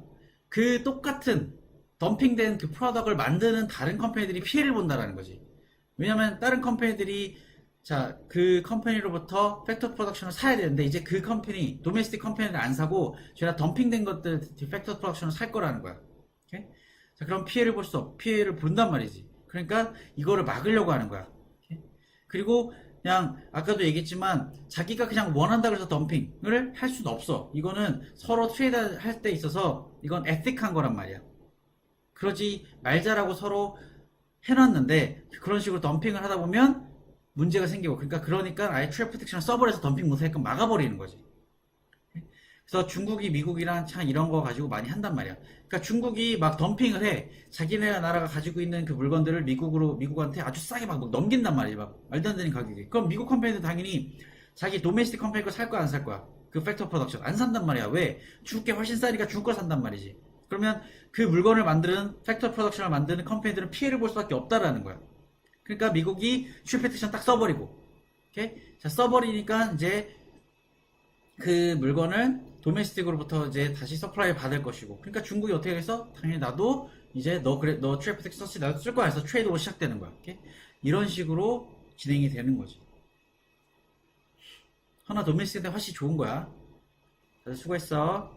[SPEAKER 1] 그 똑같은 덤핑된 그 프로덕을 만드는 다른 컴퍼니들이 피해를 본다라는 거지. 왜냐면 다른 컴퍼니들이 자, 그 컴퍼니로부터 팩터 프로덕션을 사야 되는데 이제 그 컴퍼니, 도메스틱 컴퍼니를 안 사고 제가 덤핑된 것들 팩터 프로덕션을 살 거라는 거야. 오케이? 자, 그럼 피해를 본단 말이지. 그러니까 이거를 막으려고 하는 거야. 그리고 그냥 아까도 얘기했지만 자기가 그냥 원한다 그래서 덤핑을 할 수는 없어. 이거는 서로 트레이드 할 때 있어서 이건 에틱한 거란 말이야. 그러지 말자라고 서로 해놨는데 그런 식으로 덤핑을 하다 보면 문제가 생기고, 그러니까 아예 트랩 프로텍션을 서버에서 덤핑 못하게끔 막아버리는 거지. 그래서 중국이 미국이랑 참 이런 거 가지고 많이 한단 말이야. 그러니까 중국이 막 덤핑을 해. 자기네 나라가 가지고 있는 그 물건들을 미국한테 아주 싸게 막 넘긴단 말이야. 막 말도 안 되는 가격에. 그럼 미국 컴퍼니는 당연히 자기 도메스틱 컴퍼니 거 살 거야, 안 살 거야? 그 팩터 프로덕션 안 산단 말이야. 왜? 중국 게 훨씬 싸니까 중국 거 산단 말이지. 그러면 그 물건을 만드는 팩터 프로덕션을 만드는 컴퍼니들은 피해를 볼 수밖에 없다라는 거야. 그러니까 미국이 슈페티션 딱 써버리고, 오케이? 자, 써버리니까 이제 그 물건을 도메스틱으로부터 이제 다시 서플라이 받을 것이고, 그러니까 중국이 어떻게 해서 당연히 나도 이제 너 트래픽 썼지, 나도 쓸 거야 해서 트레이드가 시작되는 거야. 오케이? 이런 식으로 진행이 되는 거지. 하나 도메스틱한테 훨씬 좋은 거야. 다들 수고했어.